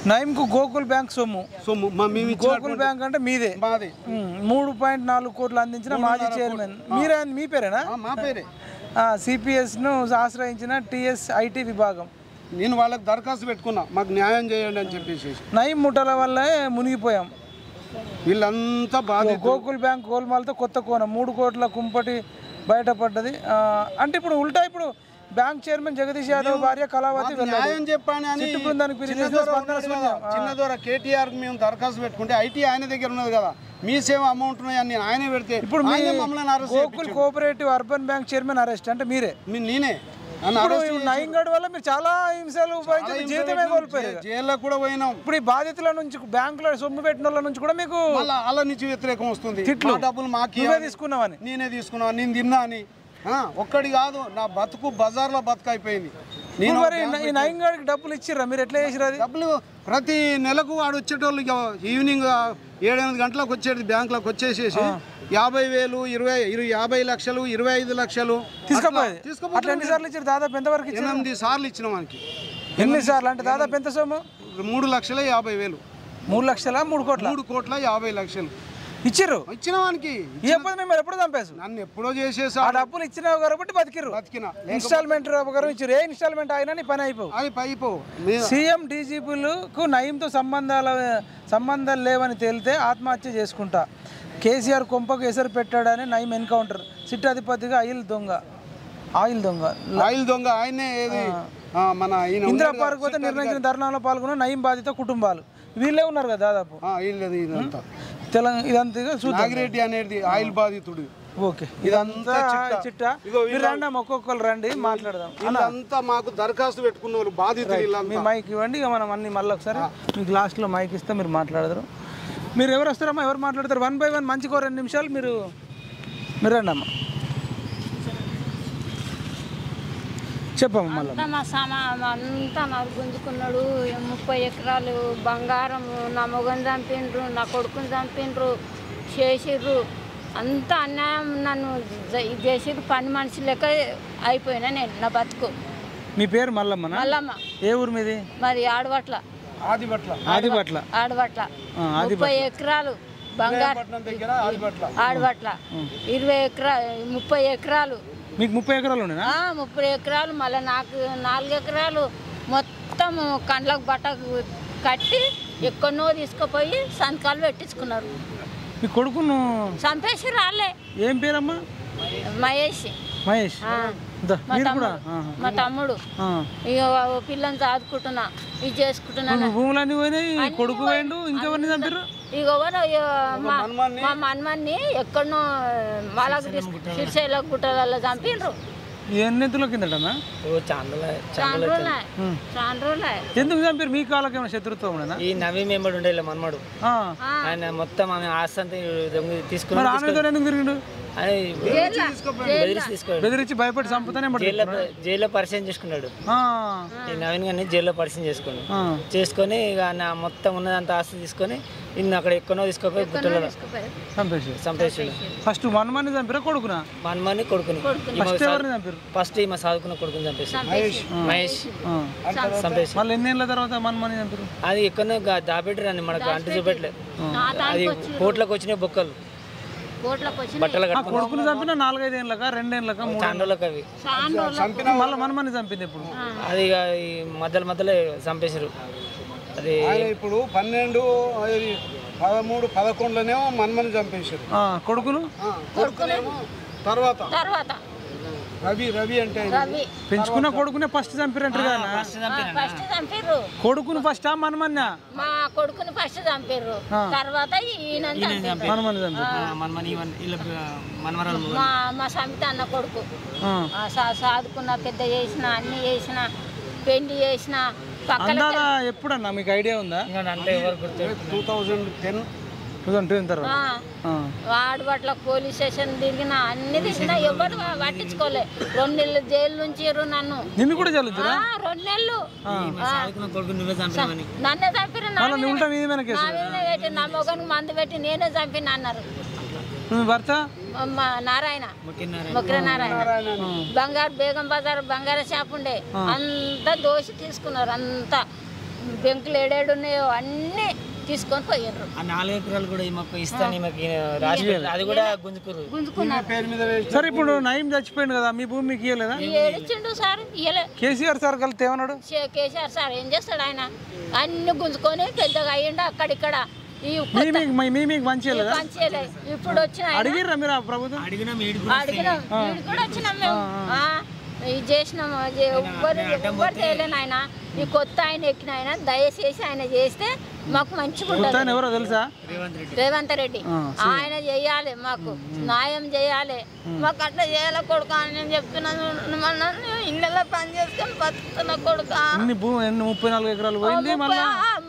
నయంకు గోకుల్ బ్యాంక్ సొమ్ము. గోకుల్ బ్యాంక్ అంటే మీదే. 3.4 కోట్లు అందించిన మాజీ చైర్మన్ మీరే. మీ పేరేనా? మా పేరే. సిపిఎస్ ను ఆశ్రయించిన టీఎస్ ఐటీ విభాగం. నేను వాళ్ళకి దరఖాస్తు పెట్టుకున్నా, మాకు న్యాయం చేయండి అని చెప్పేసి. నయం ముఠాల వల్లే మునిగిపోయాం. వీళ్ళంతా బాగా గోకుల్ బ్యాంక్ గోల్మాల్తో కొత్త కోణం 3 కోట్ల కుంపటి బయటపడ్డది. అంటే ఇప్పుడు ఉల్టా ఇప్పుడు బ్యాంక్ చైర్మన్ జగదీష్ యాదవ్ భార్య కళావతి న్యాయం చెప్పాను అని చిన్నదొర కేటీఆర్ మేము దరఖాస్తు పెట్టుకుంటే ఐటీ ఆయన దగ్గర ఉన్నది కదా, మీ సేవ అమౌంట్ ఉన్నాయని ఆయనే పెడితే ఇప్పుడు Gokul cooperative urban bank chairman arrest అంటే మీరే. నేనే. నయంగఢ్ వల్ల మీరు చాలా హింసలు జీవితమే కోల్పోయారు, జైల్లో కూడా పోయినాం. ఇప్పుడు ఈ బాధితుల నుంచి బ్యాంకులో సొమ్ము పెట్టిన వాళ్ళ నుంచి కూడా మీకు వాళ్ళ నుంచి వ్యతిరేకం వస్తుంది. డబ్బులు మాకు తీసుకున్నామని, నేనే తీసుకున్నాను, నేను తిన్నా అని. ఒక్కడి కాదు, నా బతుకు బజార్లో బతుకు అయిపోయింది. నేను ఈ నయంగఢ్కి డబ్బులు ఇచ్చిర్రా మీరు? ఎట్లా చేసిరా? డబ్బులు ప్రతి నెలకు వాడు వచ్చేటోళ్ళు ఈవినింగ్ 7-8 గంటలకు వచ్చేది బ్యాంకులోకి వచ్చేసేసి 50,000, 50 లక్షలు, 25 లక్షలు తీసుకుపోయి. ఎన్నిసార్లు ఇచ్చారు? దాదాపు ఎంతవరకు? 8 సార్లు ఇచ్చిన మనకి. ఎన్నిసార్లు అంటే దాదాపు ఎంత సొమ్ము? 3,50,000. 3 లక్షల 3 కోట్ల 3,50 లక్షలు ఇచ్చిర్రు. ఇచ్చిన వానికి మేము ఎప్పుడు చంపేసు? నన్ను ఎప్పుడో చేసేసా. ఆ డబ్బులు ఇచ్చినావు కాబట్టి బతికిన. ఇన్స్టాల్మెంట్ ఇచ్చారు. ఏ ఇన్స్టాల్మెంట్ అయినా నీ పని అయిపోవు. సీఎం డీజీపీలకు నయంతో సంబంధాలు లేవని తేలితే ఆత్మహత్య చేసుకుంటా. కేసీఆర్ కొంపకు ఎసరు పెట్టాడని నయం ఎన్కౌంటర్. సిట్ అధిపతిగా ఆయిల్ దొంగ ఆయనే. మన ఇందిరా పార్క్ వద్ద నిర్ణయించిన ధర్నాలో పాల్గొన్న నయం బాధిత కుటుంబాలు వీళ్ళే ఉన్నారు కదా దాదాపు. తెలంగాణ ఇదంతా నాగిరెడ్డి అనేది ఆయిల్ బాధితుడు. ఓకే, ఇదంతా చిట్టా. ఒక్కొక్కరు రండి మాట్లాడదాం. ఇదంతా మాకు దరఖాస్తు పెట్టుకున్న వాళ్ళు బాధితులు. మీ మైక్ ఇవ్వండి, ఇక మనం అన్ని మళ్ళీ ఒకసారి మీకు లాస్ట్లో మైక్ ఇస్తే మీరు మాట్లాడతారు. మీరు ఎవరు వస్తారమ్మా? ఎవరు మాట్లాడతారు? 1 by 1 మంచిగా 2 నిమిషాలు మీరు రండి అమ్మా. చెప్పమ్మా. మళ్ళీ మా అంతా నాకు గుంజుకున్నాడు. 30 ఎకరాలు బంగారం, నా మొగని చంపిండ్రు, నా కొడుకుని చంపిండ్రు, చేసిర్రు. అంత అన్యాయం. నన్ను చేసిర్రు. పని మనిషి లెక్క అయిపోయినా నేను. నా బతుకు. మీ పేరు మల్లమ్మ? మల్లమ్మ. ఏ ఊరు మీది? మరి ఆడబట్ల. 30 ఎకరాలు బంగారం ఆడబట్ల. 20 ఎకరాలు 30 ఎకరాలు. మీకు 30 ఎకరాలు ఉండేనా? 30 ఎకరాలు. మళ్ళీ నాకు 4 ఎకరాలు మొత్తం కండ్లకు బట్ట కట్టి ఎక్కడనో తీసుకుపోయి సంతకాలు పెట్టించుకున్నారు. మీ కొడుకును చంపేసి రాలే. ఏం పేరమ్మా? మహేష్. మా తమ్ముడు. ఇక పిల్లని చదువుకుంటున్నా, ఇది చేసుకుంటున్నా. భూములన్నీ పోయినాయి. కొడుకు పోయిండు, ఇంకెవరిని చంపారు? ఇక మా మన్మన్ని ఎక్కడనో వాళ్ళకి శ్రీశైల గుట్టలలో చంపిండ్రు. ఎన్ని ఎత్తుల కిందటనా? చాలా రోజులే. ఎందుకు చంపారు? మీ కాళ్ళకి ఏమైనా శత్రుత్వం ఉండేనా? ఈ నవీ మెంబర్ ఉండే మన్మడు ఆయన మొత్తం ఆమె ఆస్తి అంతా తీసుకుని ఆమెతో ఎందుకు తిరిగిండు? బెదిరించి భయపడి చంపుతానే జైల్లో పరిచయం చేసుకున్నాడు. ఈ నవీన్ గారిని జైల్లో పరిచయం చేసుకొని ఇక నా మొత్తం ఉన్నదంతా ఆస్తి తీసుకొని ఇన్ని అక్కడ ఎక్కడో తీసుకుపోయి గుట్టలలో చంపేసి. ఫస్ట్ మన్మని చంపారా కొడుకునా? మన్మని కొడుకుని ఫస్ట్ ఈమె చదువుకున్న కొడుకుని చంపేసి మహేష్ చంపేసి. మళ్ళీ ఎన్నేళ్ళ తర్వాత మన్మని చంపారు? అది ఎక్కడో దాపెట్టారని మనకు అంటు చూపెట్టలేదు. అది కోట్లకు వచ్చినాయి బొక్కలు బట్టలు కొడుకుని చంపిన 4-5 ఏళ్ళక 2 ఏళ్ళక 3 ఏళ్ళకి అవి మళ్ళీ మన్మని చంపింది ఇప్పుడు. అది ఇక ఈ మధ్యలో చంపేశారు. అది ఇప్పుడు 12, 13, 11లోనేమో మన్మని చంపేశారు. కొడుకును తర్వాత రవి అంటే పెంచుకున్న కొడుకునే ఫస్ట్ చంపిరంటారు కదా. కొడుకును ఫస్ట్ మన్మన్నా? మా కొడుకుని ఫస్ట్ చంపారు, తర్వాత మా సమిత అన్న కొడుకు సాదుకున్న పెద్ద చేసిన అన్ని చేసిన పెళ్లి చేసిన ఎప్పుడన్నా మీకు ఐడియా ఉందా? అంటే 2010 తర్వాత వాడు పట్ల పోలీస్ స్టేషన్ తిరిగిన అన్ని తిరిగినా ఎవరు పట్టించుకోలే. 2 నెలలు జైలు నుంచి నన్ను. నిన్ను కూడా చల్లుతురా? 2 నెలలు నన్నే చంపిరు. నా మొగనికి మందు పెట్టి నేనే చంపిన అన్నారు. భర్త నారాయణ మొక్కిర నారాయణ బంగారు బేగం బజార్ బంగారు షాప్ ఉండే అంతా దోషి తీసుకున్నారు. అంతా బెంకులు ఏడేడు ఉన్నాయో అన్ని తీసుకొని పోయారు. 4 ఎకరాలు కూడా ఈమెకు ఇస్తాను అది కూడా గుంజుకున్నారు. సరే ఇప్పుడు నయం చచ్చిపోయింది కదా, మీ భూమి మీకు ఇయ్యలేదా? ఏడిచిండు సార్, ఇయ్యలే. కేసీఆర్ సార్ కలితే ఏమన్నాడు? కేసీఆర్ సార్ ఏం చేస్తాడు? ఆయన అన్ని గుంజుకొని పెద్దగా అయ్యిండు. అక్కడిక్కడ పంచేయలేదు. ఇప్పుడు వచ్చిన అడిగిర్రా మీరు ప్రభుత్వం? అడిగినాం కూడా వచ్చినాం మేము. ఇది చేసినాము. ఎవ్వరు చేయలేను. ఆయన ఈ కొత్త ఆయన ఎక్కిన ఆయన దయచేసి ఆయన చేస్తే మాకు మంచిగా ఉంటుంది. ఎవరో తెలుసా? రేవంత్ రెడ్డి. ఆయన చేయాలి, మాకు న్యాయం చేయాలి. మాకు అట్లా చేయాలి కొడుకు అని నేను చెప్తున్నాను. ఇళ్ళలో పని చేసుకొని బతుకుతున్న కొడుకు. 34 ఎకరాలు పోయింది.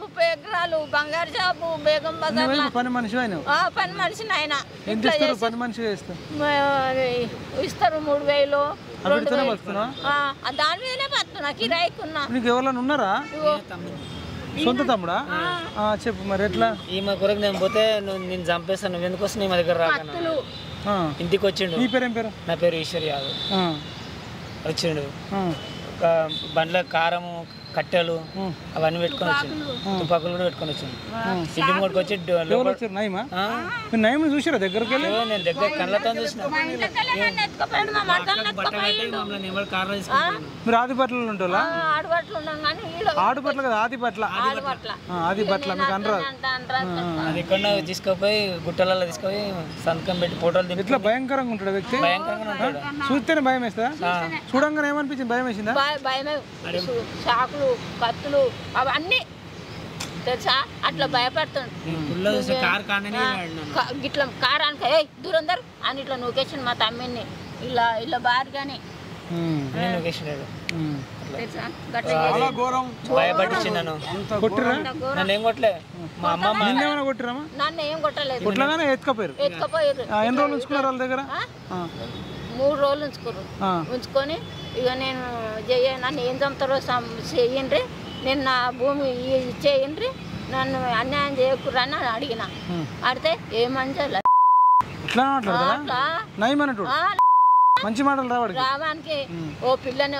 30 ఎకరాలు బంగారు షాపు బేగం బజార్. పని మనిషి ఆయన? పని మనిషిని ఆయన పని మనిషి ఇస్తారు. 3000 దాని మీదనే బతున్నా, కిరాయికున్నా. నీకు ఎవరైనా ఉన్నారా? సొంత తమ్ముడా? చెప్పు మరి ఎట్లా? ఈమె కొరకు నేను పోతే నేను చంపేస్తాను, నువ్వు ఎందుకు వస్తున్నావు మా దగ్గర రాక ఇంటికి వచ్చిండు. నీ పేరు ఏం పేరు? నా పేరు ఈశ్వర్ యాదవ్. వచ్చిండు ఒక బండ్ల కారము కట్టెలు అవన్నీ పెట్టుకొని వచ్చిండు. తుపాకులు కూడా పెట్టుకొని వచ్చిండు. ఇంటి ముందుకు వచ్చి నయం చూసారా దగ్గరికి వెళ్ళి? నేను దగ్గర కళ్ళతో చూసిన. మీరు ఆదిపట్లలో ఉంటారా? ఆడిపట్ల కదా, ఆదిపట్ల. ఆదిపట్ల మీకు అనరాదు. అది ఎక్కడ తీసుకుపోయి గుట్టలలో తీసుకుపోయి సంతకం పెట్టి ఫోటోలు ఇట్లా భయంకరంగా ఉంటాడు వ్యక్తి. భయంకరంగా ఉంటాడు. చూస్తేనే భయం వేస్తా? చూడంగానే ఏమనిపించింది? భయం వేసిందా? చాకులు కత్తులు అవన్నీ తెలుసా? అట్లా భయపడుతుండు. ఇట్లా కారానికి దూరం దూరం అని ఇట్లా నూకేసిండు మా తమ్మిని. ఇలా బారుగానే భయపట్టించినాను. నన్ను ఏం కొట్టలే. మా అమ్మ నన్ను ఏం కొట్టలేదు. ఎత్తుకపోయారు. ఎన్ని రోజులు ఉంచుకున్నారు వాళ్ళ దగ్గర? 3 రోజులు ఉంచుకొని ఇక నేను నన్ను ఏం చంపుతారో చెయ్యండి, నేను నా భూమి ఇచ్చేయండి, నన్ను అన్యాయం చేయకూడని అడిగిన. అడితే ఏమంటారు మంచి మాటలు రావడానికి ఓ పిల్లని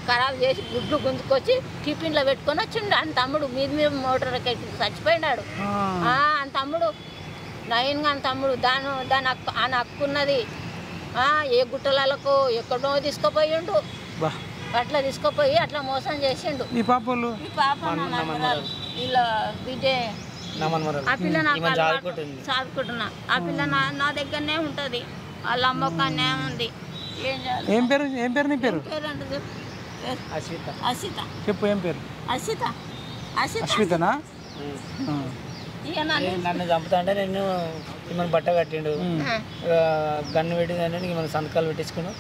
ఖరాబ్ చేసి గుడ్లు గుంజుకొచ్చి టిఫిన్లో పెట్టుకొని వచ్చిండు. అని తమ్ముడు మీద మోటార్ చచ్చిపోయినాడు. అని తమ్ముడు నయన్ గాని తమ్ముడు దాని హక్కున్నది. ఏ గుట్టలకు ఎక్కడో తీసుకుపోయిండు. అట్లా తీసుకుపోయి అట్లా మోసం చేసిండు. ఈ పాప ఇలా బిడ్డే ఆ పిల్ల నాకు చదువుకుంటున్నా. ఆ పిల్ల నా దగ్గరనే ఉంటది. వాళ్ళ అమ్మకాన్నే ఉంది. ఏం పేరు? ఏం పేరు నీ పేరు? అశ్విత. అశ్విత. చెప్పు ఏం పేరు? అశ్విత. అశ్వితనా? నన్ను చంపుతా అంటే నేను మిమ్మల్ని బట్ట కట్టిండు గన్ను పెట్టిందంటే నీకు మనం సంతకాలు పెట్టించుకున్నావు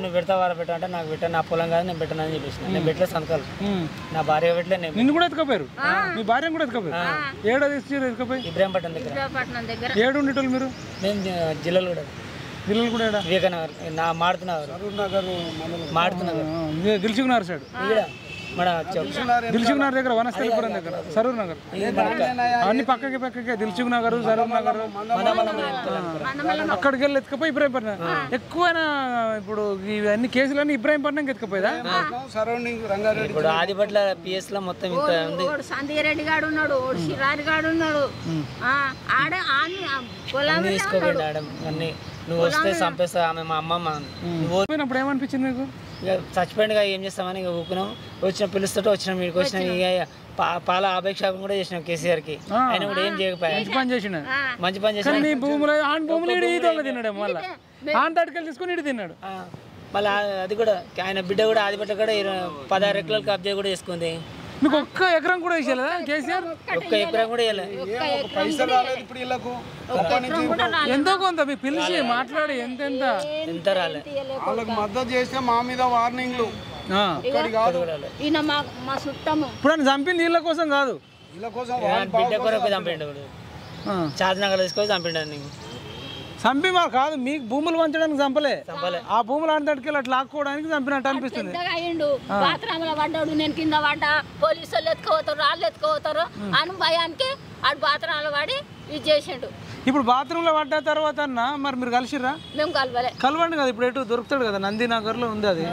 నువ్వు పెడతావా పెట్టా అంటే నాకు పెట్టా నా పొలం కాదు నేను పెట్టానని చెప్పేసి నేను పెట్టలేదు సంతకాలు నా భార్య పెట్టలేదు నేను నిన్ను కూడా ఎత్తుకపోయారు మీ భార్యను కూడా ఎత్తుకపోయారు ఏడా తీసుకు ఎత్తుకపోయి ఇబ్రాహీంపట్నం దగ్గర ఏడు ఉండేటోళ్ళు మీరు నేను జిల్లాలో కూడా జిల్లాలు కూడా ఏడా వివేకనగర్ నా మాడుతున్నారు దిల్సుకున్నారు సైడ్ మన దిల్సుకునగర్ దగ్గర వనస్థలిపురం దగ్గర సరూర్ నగర్ అన్ని పక్కకి దిల్సుఖ్ నగర్ సరూర్ నగర్ అక్కడికి వెళ్ళి ఎత్తుకపోయి ఇబ్రాహీంపట్నం ఎక్కువైనా ఇప్పుడు ఇవన్నీ కేసులన్నీ ఇబ్రాహీంపట్నంకి ఎత్తుకపోయేదా సరౌండింగ్ రంగారెడ్డి ఇప్పుడు ఆదిపట్ల పిఎస్ లో మొత్తం ఇంత ఉంది సందిరెడ్డి గాడు ఉన్నాడు శిరారి గాడు ఉన్నాడు తీసుకోపోయింది ఆడ అన్ని నువ్వు వస్తే చంపేస్తా ఆమె మా అమ్మమ్మ నువ్వు పోయినప్పుడు ఏమనిపించింది మీకు ఇక చచ్చిపోయిందిగా ఏం చేస్తామని ఇక ఊకున్నాం వచ్చిన పిలుస్తుంటే వచ్చినాం మీకు వచ్చినాం ఇక పాల అపేక్ష కూడా చేసినాం కేసీఆర్కి ఆయన కూడా ఏం చేయకపోయా మంచి పని చేసిన మంచి పని చేసిన నీ భూములు ఆన్ భూములు ఈ దొంగ తిన్నాడు మళ్ళీ ఆన్ తడికలు తీసుకుని ఇటు తిన్నాడు మళ్ళీ అది కూడా ఆయన బిడ్డ కూడా ఆదిపట్ల కూడా 16 ఎకరాలు కబ్జా కూడా చేసుకుంది మీకు ఒక్క ఎకరం కూడా వేసేలేదా కేసీఆర్ ఒక్క ఎకరం కూడా పైసలు రాలేదు ఇప్పుడు వీళ్ళకు ఎంతో కొంత మీకు పిలిచి మాట్లాడి ఎంత రాలే వాళ్ళకి మద్దతు చేస్తే మా మీద వార్నింగ్లు ఈయన మా చుట్టము ఇప్పుడు ఆయన చంపింది వీళ్ళ కోసం కాదు వీళ్ళ కోసం బిడ్డ కొరకు చంపిండు చార్నగర్ తీసుకొని చంపిండు నీకు చంపి మా కాదు మీకు భూములు వంచడానికి చంపలే ఆ భూములు అంతటికి అట్లా లాక్కోవడానికి చంపినట్టు అనిపిస్తుంది అయ్యిండు బాత్రూంలో పడ్డాడు నేను కింద పడ్డా పోలీసు వాళ్ళు ఎత్తుకోపోతారు వాళ్ళు ఎత్తుకోపోతారు అని భయానికి ఆడు బాత్రూంలో పడి ఇది చేసిండు ఇప్పుడు బాత్రూంలో పడ్డ తర్వాత అన్న మరి మీరు కలిసిర్రా మేము కలవలే కలవండి కదా ఇప్పుడు ఎటు దొరుకుతాడు కదా నందినగర్ లో ఉంది అది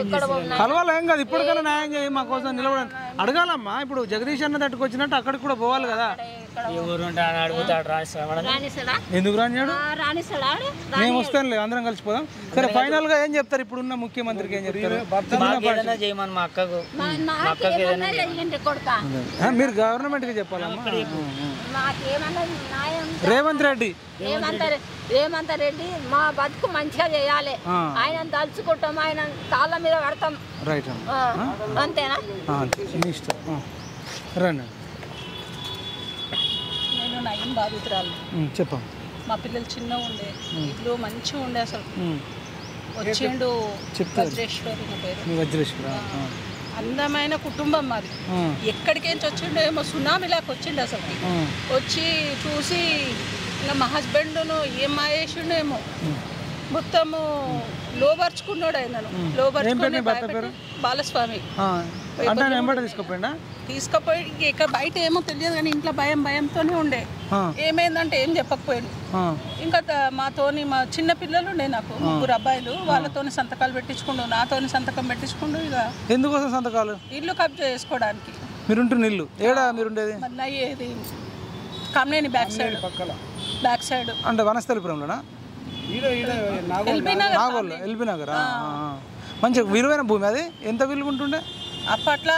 ఇక్కడ కలవాలి ఏం కాదు ఇప్పటికైనా న్యాయం చేయి మా కోసం నిలబడండి అడగాలమ్మా ఇప్పుడు జగదీష్ అన్న తట్టుకు వచ్చినట్టు అక్కడికి కూడా పోవాలి కదా ఎందుకు రానియాడు మేము వస్తానులే అందరం కలిసిపోదాం సరే ఫైనల్ గా ఏం చెప్తారు ఇప్పుడు ఉన్న ముఖ్యమంత్రికి ఏం చెప్తారు చేయమని మా అక్కకు మీరు గవర్నమెంట్ కి చెప్పాలమ్మా రేవంత్ రెడ్డి రేవంత్ రెడ్డి మా బతుకు మంచిగా చేయాలి ఆయన తలుచుకుంటాం ఆయన కాళ్ళ మీద పడతాం రైట్ అంతేనా ఇష్టం రండి నేను నయం బాధితురాలు చెప్పండి మా పిల్లలు చిన్నగా ఉండే ఇల్లు మంచిగా ఉండే అసలు వచ్చిండు వజ్రేశ్వరి నా పేరు అందమైన కుటుంబం మాది ఎక్కడికేంచి వచ్చిండో ఏమో సునామీలాగా వచ్చిండు అసలు వచ్చి చూసి ఇంకా మా హస్బెండ్ను ఏం మాయేసిండో ఏమో మొత్తము లోపరుచుకున్నాడు ఆయనను లోపరుచుకుని బాలస్వామి తీసుకుపోయి ఇక బయట ఏమో తెలియదు కానీ ఇంట్లో భయంతోనే ఉండే ఏమైందంటే ఏం చెప్పకపోయాడు ఇంకా మాతోని మా చిన్న పిల్లలు ఉండే నాకు 3 అబ్బాయిలు వాళ్ళతోని సంతకాలు పెట్టించుకుండు నాతోని సంతకం పెట్టించుకుండు ఇక ఎందుకోసం సంతకాలు ఇల్లు కబ్జా చేసుకోవడానికి మీరుంటున్న ఇల్లు ఏడా మీరుండేది ఏది కమ్నేని బ్యాక్ సైడ్ అంటే వనస్థలిపురంలోనా ఎల్బీ నగర్ మంచి విలువైన భూమి అది ఎంత విలువ ఉంటుండే అప్పట్లో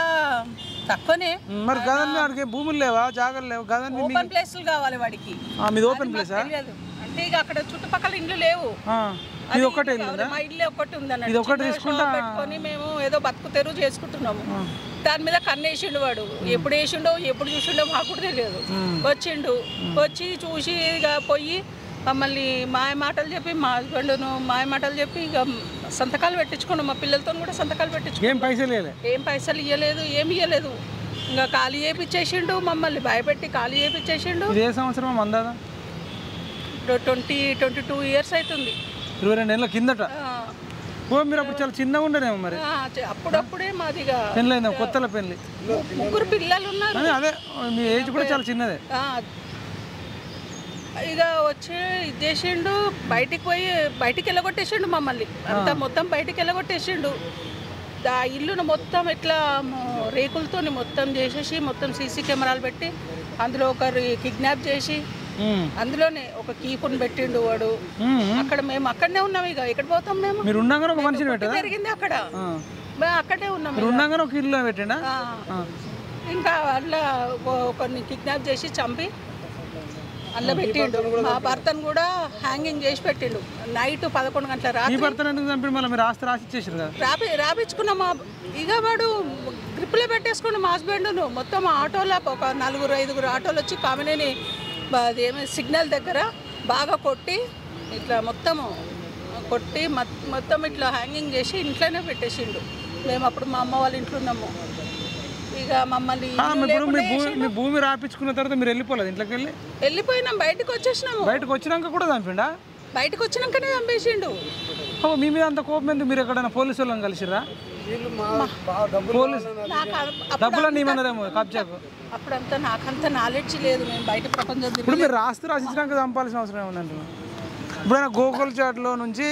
తక్కువనే మరి గదని వాడికి భూములు లేవా జాగాలు లేవు గదని ఓపెన్ ప్లేస్లు కావాలి వాడికి మీది ఓపెన్ ప్లేసా అంటే ఇక అక్కడ చుట్టుపక్కల ఇండ్లు లేవు ఇది ఒకటే మా ఇల్లు ఒకటి ఉంది ఇది ఒకటి తీసుకుంటా పెట్టుకొని మేము ఏదో బతుకు తెరువు చేసుకుంటున్నాము దాని మీద కన్నేసిండు వాడు ఎప్పుడు వేసిండో ఎప్పుడు చూసిండో మాకు కూడా తెలియదు వచ్చిండు వచ్చి చూసి ఇక పోయి మమ్మల్ని మాయ మాటలు చెప్పి మా హస్బెండ్ను మాయ మాటలు చెప్పి ఇక సంతకాలు పెట్టించుకున్నాం మా పిల్లలతో కూడా సంతకాలు పెట్టించుకున్నాం ఏం పైసలు ఇవ్వలేదు ఏమి ఇవ్వలేదు ఇంకా ఖాళీ చేయించేసిండు మమ్మల్ని భయపెట్టి ఖాళీ చేయించేసిండు ఏ సంవత్సరం అందాదా 22 ఇయర్స్ అవుతుంది 22 ఏళ్ళ కిందట మీరు అప్పుడు చాలా చిన్నగా ఉండేనేమో మరి అప్పుడప్పుడే మాదిగా పెళ్ళి అయిందా కొత్తల పెళ్ళి 3 పిల్లలు ఉన్నారు అదే మీ ఏజ్ కూడా చాలా చిన్నదే ఇక వచ్చి ఇది చేసిండు బయటికి వెళ్ళగొట్టేసిండు మమ్మల్ని అంతా మొత్తం బయటికి వెళ్ళగొట్టేసిండు ఆ ఇల్లును మొత్తం ఇట్లా రేకులతో మొత్తం చేసేసి మొత్తం సీసీ కెమెరాలు పెట్టి అందులో ఒకరు కిడ్నాప్ చేసి అందులోనే ఒక కీపుని పెట్టిండు వాడు అక్కడ మేము అక్కడనే ఉన్నాం ఇక ఎక్కడ పోతాం మేము జరిగింది అక్కడ మేము అక్కడే ఉన్నాం ఇంకా అట్లా ఒకరిని కిడ్నాప్ చేసి చంపి అలా పెట్టిండు మా భర్తను కూడా హ్యాంగింగ్ చేసి పెట్టిండు నైట్ 11 గంటల రాత్రి రాపించుకున్నాం ఇక వాడు ట్రిప్పులే పెట్టేసుకోండి మా హస్బెండ్ను. మొత్తం ఆటోలో ఒక 4-5 ఆటోలు వచ్చి కామినేని అదేమి సిగ్నల్ దగ్గర బాగా కొట్టి ఇట్లా మొత్తము కొట్టి మొత్తం ఇట్లా హ్యాంగింగ్ చేసి ఇంట్లోనే పెట్టేసిండు. మేము అప్పుడు మా అమ్మ వాళ్ళ ఇంట్లో ఉన్నాము. ఇక మమ్మల్ని మీ భూమి రాపించుకున్న తర్వాత మీరు వెళ్ళిపోలేదు ఇంట్లోకి వెళ్ళిపోయినాం. బయటకు వచ్చేసినాము. బయటకు వచ్చినాక కూడా చంపిండా? బయటకు వచ్చినాకనే చంపేసిండు. మీ మీద అంత కోపం ఎందుకు? మీరు ఎక్కడైనా పోలీసు వాళ్ళని కలిసిరా? డబ్బులన్నీ ఏమన్నారేమో కబ్జాకు. అప్పుడంతా నాకంత నాలెడ్జ్ లేదు. మేము బయట ప్రపంచం ఇప్పుడు మీరు రాసిచ్చినాక చంపాల్సిన అవసరం ఏముందంటే ఇప్పుడు ఆయన గోకుల్ చాట్లో నుంచి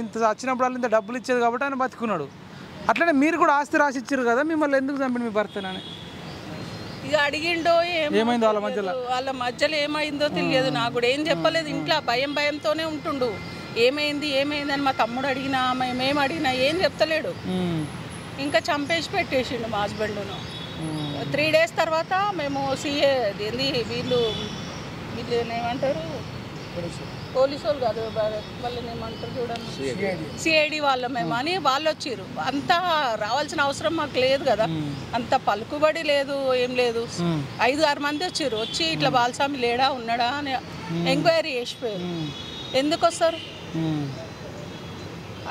ఇంత వచ్చినప్పుడు వాళ్ళు ఇంత డబ్బులు ఇచ్చేది కాబట్టి ఆయన బతుకున్నాడు. అట్లనే మీరు కూడా ఆస్తి రాసిచ్చారు కదా, మిమ్మల్ని ఎందుకు చంపండి మీ భర్తనని? ఇక అడిగిండో ఏమైందో వాళ్ళ మధ్యలో ఏమైందో తెలియదు. నాకు కూడా ఏం చెప్పలేదు. ఇంట్లో భయంతోనే ఉంటుండు. ఏమైంది అని మా తమ్ముడు అడిగినా మేము అడిగినా ఏం చెప్తలేడు. ఇంకా చంపేసి పెట్టేసిండు మా హస్బెండ్ను. 3 days తర్వాత మేము సిఏ వీళ్ళు ఏమంటారు, పోలీసు వాళ్ళు కాదు వాళ్ళని ఏమంటారు చూడండి, సిఐడి వాళ్ళ మేము అని వాళ్ళు వచ్చారు. అంతా రావాల్సిన అవసరం మాకు లేదు కదా, అంత పలుకుబడి లేదు, ఏం లేదు. 5-6 మంది వచ్చారు. వచ్చి ఇట్లా బాలస్వామి లేడా ఉన్నాడా అని ఎంక్వైరీ చేసిపోయారు. ఎందుకు వస్తారు?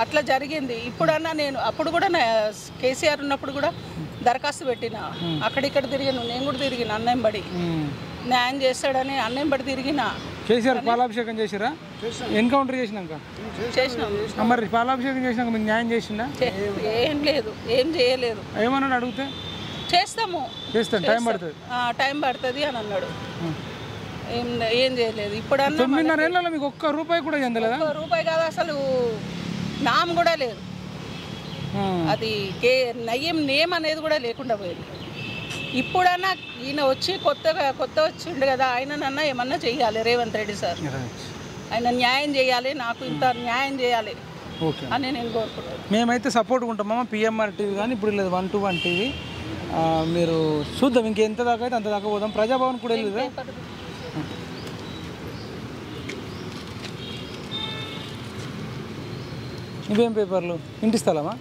అట్లా జరిగింది. ఇప్పుడన్నా నేను అప్పుడు కూడా కేసీఆర్ ఉన్నప్పుడు కూడా దరఖాస్తు పెట్టిన, అక్కడిక్కడ తిరిగాను. నేను కూడా తిరిగిన అన్నయం బడి న్యాయం చేస్తాడని అన్నయం బడి తిరిగిన. కేసీఆర్ పాలాభిషేకం చేసిరా? ఎన్కౌంటర్ చేసినాక చేసినాం. మరి పాలాభిషేకం చేసినాక మీకు న్యాయం చేసిందా? ఏం లేదు, ఏం చేయలేదు. ఏమన్నాడు అడిగితే? చేస్తాము, టైం పడుతుంది అని అన్నాడు. ఏం చేయలేదు. ఇప్పుడు 9.5 ఏళ్ళలో మీకు ₹1 కూడా చెందలేదా? ₹1 కాదు, అసలు నామ్ కూడా లేదు. అది నయ్యం నేమ్ అనేది కూడా లేకుండా పోయింది. ఇప్పుడన్నా ఈయన వచ్చి కొత్త వచ్చిండు కదా, ఆయననన్నా ఏమన్నా చెయ్యాలి. రేవంత్ రెడ్డి సార్ ఆయన న్యాయం చేయాలి, నాకు ఇంత న్యాయం చేయాలి అని నేను కోరుకుంటున్నాను. మేమైతే సపోర్ట్ ఉంటామమ్మా. పిఎంఆర్ టీవీ కానీ ఇప్పుడు లేదు 121 టీవీ. మీరు చూద్దాం, ఇంకెంత దాకా అయితే అంత దాకా పోదాం. ప్రజాభవన్ కూడా వెళ్ళేదా? ఇవేం పేపర్లు? ఇంటి స్థలమా?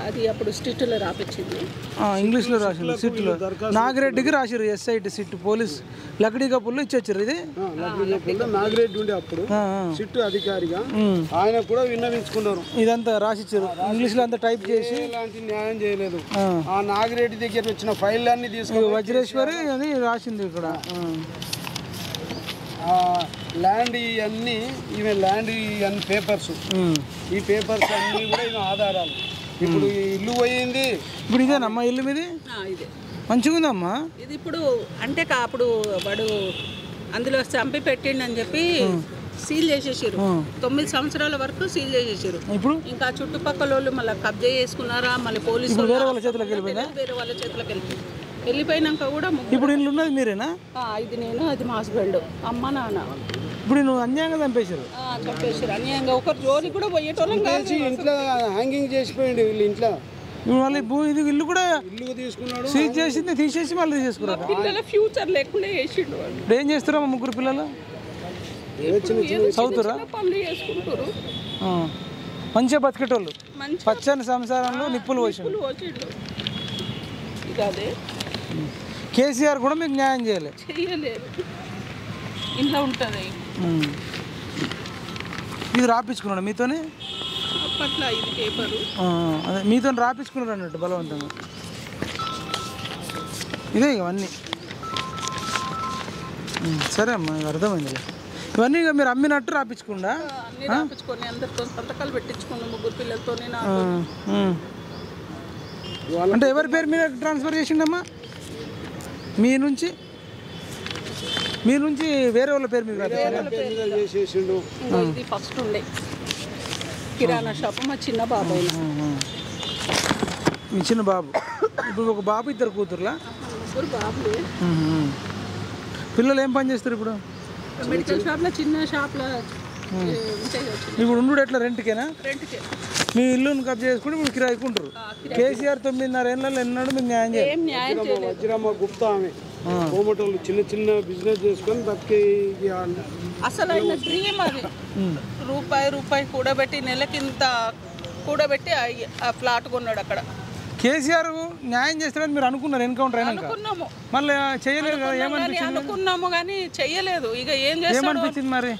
అది అప్పుడు స్ట్రిక్ట్లో రాపించింది, ఇంగ్లీష్లో రాసింది. సిట్లో నాగిరెడ్డికి రాసిరు, ఎస్ఐటి సిట్ పోలీస్ లక్డీ కప్పుల్లో ఇచ్చొచ్చారు. ఇది నాగిరెడ్డి ఉండే అప్పుడు సిట్ అధికారిగా ఆయన కూడా విన్నవించుకున్నారు. ఇదంతా రాసిచ్చారు ఇంగ్లీష్లో, అంతా టైప్ చేసి. ఎలాంటి న్యాయం చేయలేదు. ఆ నాగిరెడ్డి దగ్గర వచ్చిన ఫైల్ అన్ని తీసుకుని వజ్రేశ్వరి అని రాసింది ఇక్కడ. ల్యాండ్ ఇవన్నీ ఇవి ల్యాండ్ ఇవన్నీ పేపర్స్, ఈ పేపర్స్ అన్నీ కూడా ఇవి ఆధారాలు. ఇప్పుడు ఇల్లు పోయింది. ఇప్పుడు ఇదేనమ్మా ఇల్లు మీది? ఇదే మంచిగా ఉందమ్మా. ఇది ఇప్పుడు అంటే అప్పుడు వాడు అందులో చంపి పెట్టిండని చెప్పి సీల్ చేసేసారు. 9 సంవత్సరాల వరకు సీల్ చేసేసారు. ఇప్పుడు ఇంకా చుట్టుపక్కల వాళ్ళు మళ్ళీ కబ్జా చేసుకున్నారా, మళ్ళీ పోలీసులు వేరే వాళ్ళ చేతిలోకి వెళ్ళిపోయిందా? వేరే వాళ్ళ చేతిలోకి వెళ్ళిపోయినాక కూడా ఇప్పుడు ఇల్లు ఉన్నది మీరేనా? ఇది నేను, అది మా హస్బెండ్, అమ్మ నాన్న. ఇప్పుడు నువ్వు అన్యాయంగా చంపేశారు. చంపేశారు అన్యాయంగా. ఒకరు జోలి కూడా పోయేటోళ్ళం కాదు. ఇంట్లో హ్యాంగింగ్ చేసిపోయింది వీళ్ళు ఇంట్లో. ఇప్పుడు మళ్ళీ ఇది ఇల్లు కూడా ఇల్లు తీసుకున్నాడు, సీజ్ చేసింది, తీసేసి మళ్ళీ తీసుకున్నారు. పిల్లల ఫ్యూచర్ లేకుండా చేసిండు. ఇప్పుడు ఏం చేస్తారమ్మా 3 పిల్లలు? చదువుతురా? పనులు చేసుకుంటారు, మంచిగా బతికేటోళ్ళు. పచ్చని సంసారంలో నిప్పులు పోసిండు. అదే కేసీఆర్ కూడా మీకు న్యాయం చేయలేదు. ఇంట్లో ఉంటుంది. ఇది రాపించుకున్నాడు మీతోనే? అప్పట్లో ఇది పేపరు అదే మీతో రాపించుకున్నారు అన్నట్టు బలవంతంగా. ఇదే ఇవన్నీ. సరే అమ్మా, అర్థమైంది. ఇవన్నీ ఇక మీరు అమ్మినట్టు రాపించుకుండా రాపించుకొని అందరితో సంతకాలు పెట్టించుకున్నాం 3 పిల్లలతో. అంటే ఎవరి పేరు మీద ట్రాన్స్ఫర్ చేసిండమ్మా? మీ నుంచి వేరే వాళ్ళ పేరు మీద చేసేసిండు. ఇది ఫస్ట్ ఉండే కిరాణా షాప్ మా చిన్న బాబాయ్. మీ చిన్న బాబు. ఇప్పుడు ఒక బాబు, 2 కూతుర్లా? 3 బాబులు. పిల్లలు ఏం పని చేస్తారు ఇప్పుడు? మెడికల్ షాప్లో, చిన్న షాప్లో. ఇప్పుడు ఉండు ఎట్లా రెంట్కేనా? రెంట్కే. మీ ఇల్లును కబ్జా చేసుకుంటే ఇప్పుడు కిరాయికుంటారు. కేసీఆర్ 9.5 ఏళ్ళలో ఎన్నాడు మీకు న్యాయం చేయాలి? వజ్రమ్మ గుప్తా ఆమె కోమటోళ్ళు చిన్న బిజినెస్ చేసుకొని బతికి. అసలు ఆయన డ్రీమ్ అది. రూపాయి కూడబెట్టి నెలకింత కూడబెట్టి ఆ ఫ్లాట్ కొన్నాడు అక్కడ. కేసీఆర్ న్యాయం చేస్తారని మీరు అనుకున్నారు ఎన్కౌంటర్ అయినాక అనుకున్నాము మళ్ళీ చేయలేదు కదా ఏమనిపించింది అనుకున్నాము కానీ చెయ్యలేదు ఇక ఏం చేస్తాడు ఏమనిపించింది మరి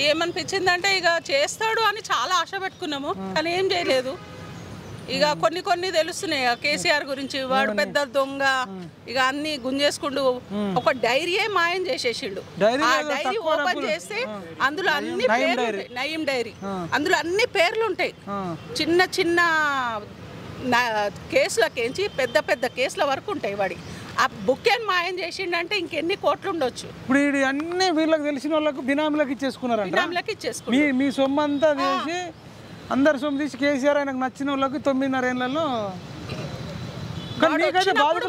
ఏమనిపించింది అంటే ఇక చేస్తాడు అని చాలా ఆశ పెట్టుకున్నాము కానీ ఏం చేయలేదు ఇక కొన్ని తెలుస్తున్నాయి కేసీఆర్ గురించి వాడు పెద్ద దొంగ ఇక అన్ని గుంజేసుకుంటూ ఒక డైరీయే మాయం చేసేసిండు ఆ డైరీ ఓపెన్ చేస్తే అందులో అన్ని పేర్లు ఉంటాయి నయీం డైరీ అందులో అన్ని పేర్లు ఉంటాయి చిన్న చిన్న కేసులకేంచి పెద్ద కేసుల వరకు ఉంటాయి వాడి ఆ బుక్ ఏం మాయం చేసిండంటే ఇంకెన్ని కోట్లు ఉండొచ్చు ఇప్పుడు ఇది అన్ని వీళ్ళకి తెలిసిన వాళ్ళకు బినామీలకు ఇచ్చేసుకున్నారంట బినామీలకు ఇచ్చేసుకున్నారు మీ సొమ్ము అంతా తీసి అందరు సొమ్ము తీసి కేసీఆర్ ఆయనకు నచ్చిన వాళ్ళకి 9.5 ఏళ్లలో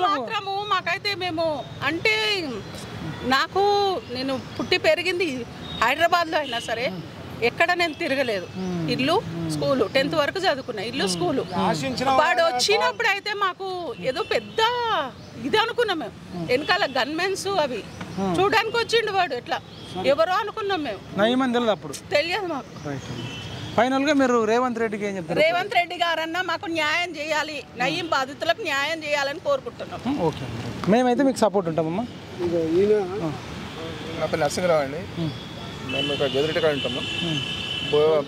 మాత్రము మాకైతే మేము అంటే నేను పుట్టి పెరిగింది హైదరాబాద్లో అయినా సరే ఎక్కడ నేను తిరగలేదు ఇల్లు స్కూలు 10th వరకు చదువుకున్నా ఇల్లు స్కూలు వాడు వచ్చినప్పుడు అయితే మాకు ఏదో పెద్ద ఇది అనుకున్నాం మేము వెనకాల గన్మెన్స్ అవి చూడడానికి వచ్చిండు వాడు ఎట్లా ఎవరో అనుకున్నాం మేము నయమని తెలియదు అప్పుడు తెలియదు మాకు ఫైనల్ గా మీరు రేవంత్ రెడ్డికి ఏం చెప్తారు రేవంత్ రెడ్డి గారన్నా మాకు న్యాయం చేయాలి నయీం బాధితులకు న్యాయం చేయాలని కోరుకుంటున్నాం ఓకే మేమైతే మీకు సపోర్ట్ ఉంటామమ్మా నా పేరు నరసింహరావు అండి మేము ఇక్కడ జోదిరెడ్డి కాడ ఉంటాము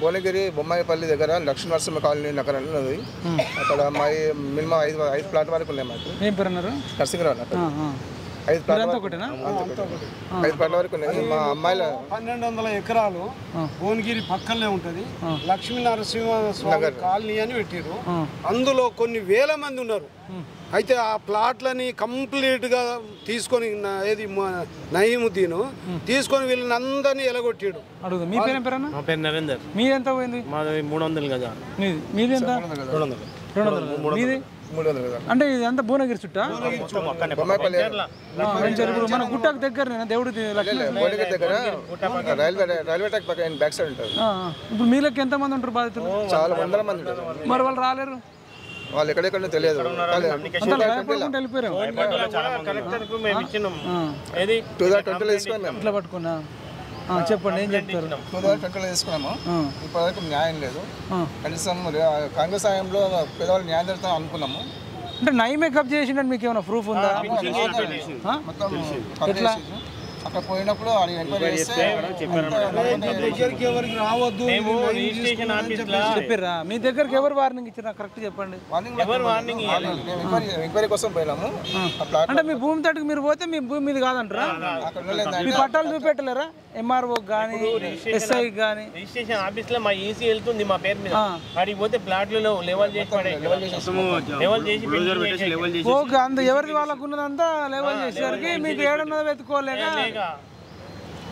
భువనగిరి బొమ్మాయిపల్లి దగ్గర లక్ష్మీ నరసింహ కాలనీ నగరం ఉన్నది అక్కడ మా మినిమం 5 ప్లాట్ వరకు ఉన్నాయి మాకు ఏం పేరు అన్నారు నరసింహరావు నాకు 5 ప్లాట్ల వరకు ఉన్నాయి మా అమ్మాయిల 1200 ఎకరాలు భువనగిరి పక్కనే ఉంటుంది లక్ష్మీ నరసింహస్వామి కాలనీ అని పెట్టారు అందులో కొన్ని వేల మంది ఉన్నారు అయితే ఆ ప్లాట్లని కంప్లీట్గా తీసుకొని ఏది నయీముద్దీన్ తీసుకొని వీళ్ళని అందరినీ ఎలగొట్టాడు అడుగు మీ పేరు ఏం పేరు అన్న మా పేరు నరేందర్ మీది ఎంత పోయింది మాది 300 గజాలు మీది ఎంత 200 మీది 300 గజాలు అంటే ఇది అంతా భువనగిరి చుట్టా బొమ్మాయిపల్లి ఇప్పుడు మన గుట్టకు దగ్గర దేవుడి భువనగిరి దగ్గర రైల్వే ట్రాక్ పక్కన బ్యాక్ సైడ్ ఉంటుంది ఇప్పుడు మీలోకి ఎంతమంది ఉంటారు బాధితులు చాలా వందల మంది ఉంటారు మరి వాళ్ళు రాలేరు వాళ్ళు ఎక్కడెక్కడ తెలియదు వెళ్ళిపోయారు కలెక్టర్కు మేము ఇచ్చినాం ఏది 2020 తీసుకున్నాం మేము ఇట్లా పట్టుకున్నా చెప్పండి ఏం చెప్తారు 2020 తీసుకున్నాము ఇప్పటివరకు న్యాయం లేదు కనీసం కాంగ్రెస్ హయాంలో పేదవాళ్ళు న్యాయం జరుగుతాం అనుకున్నాము అంటే నయమే కబ్ చేసిండని మీకు ఏమైనా ప్రూఫ్ ఉందా మొత్తం అక్కడ పోయినప్పుడు ఎవరికి రావద్దు చెప్పారా మీ దగ్గరికి ఎవరు వార్నింగ్ ఇచ్చారు కరెక్ట్ చెప్పండి ఎంక్వైరీ కోసం పోయినాము అంటే మీ భూమి తట్టుకు మీరు పోతే మీ భూమి మీద కాదంటారా మీ పట్టాలు చూపెట్టలేరా ఎంఆర్ఓ కానీ ఎస్ఐ కానీ రిజిస్ట్రేషన్ ఆఫీస్ లో మా ఈసీ వెళ్తుంది మా పేరు మీద అడిగి పోతే ప్లాట్లలో లెవెల్ చేసి ఓకే అంత ఎవరిది వాళ్ళకు ఉన్నదంతా లెవెల్ చేసేసరికి మీకు ఏడన్నది వెతుకోలేక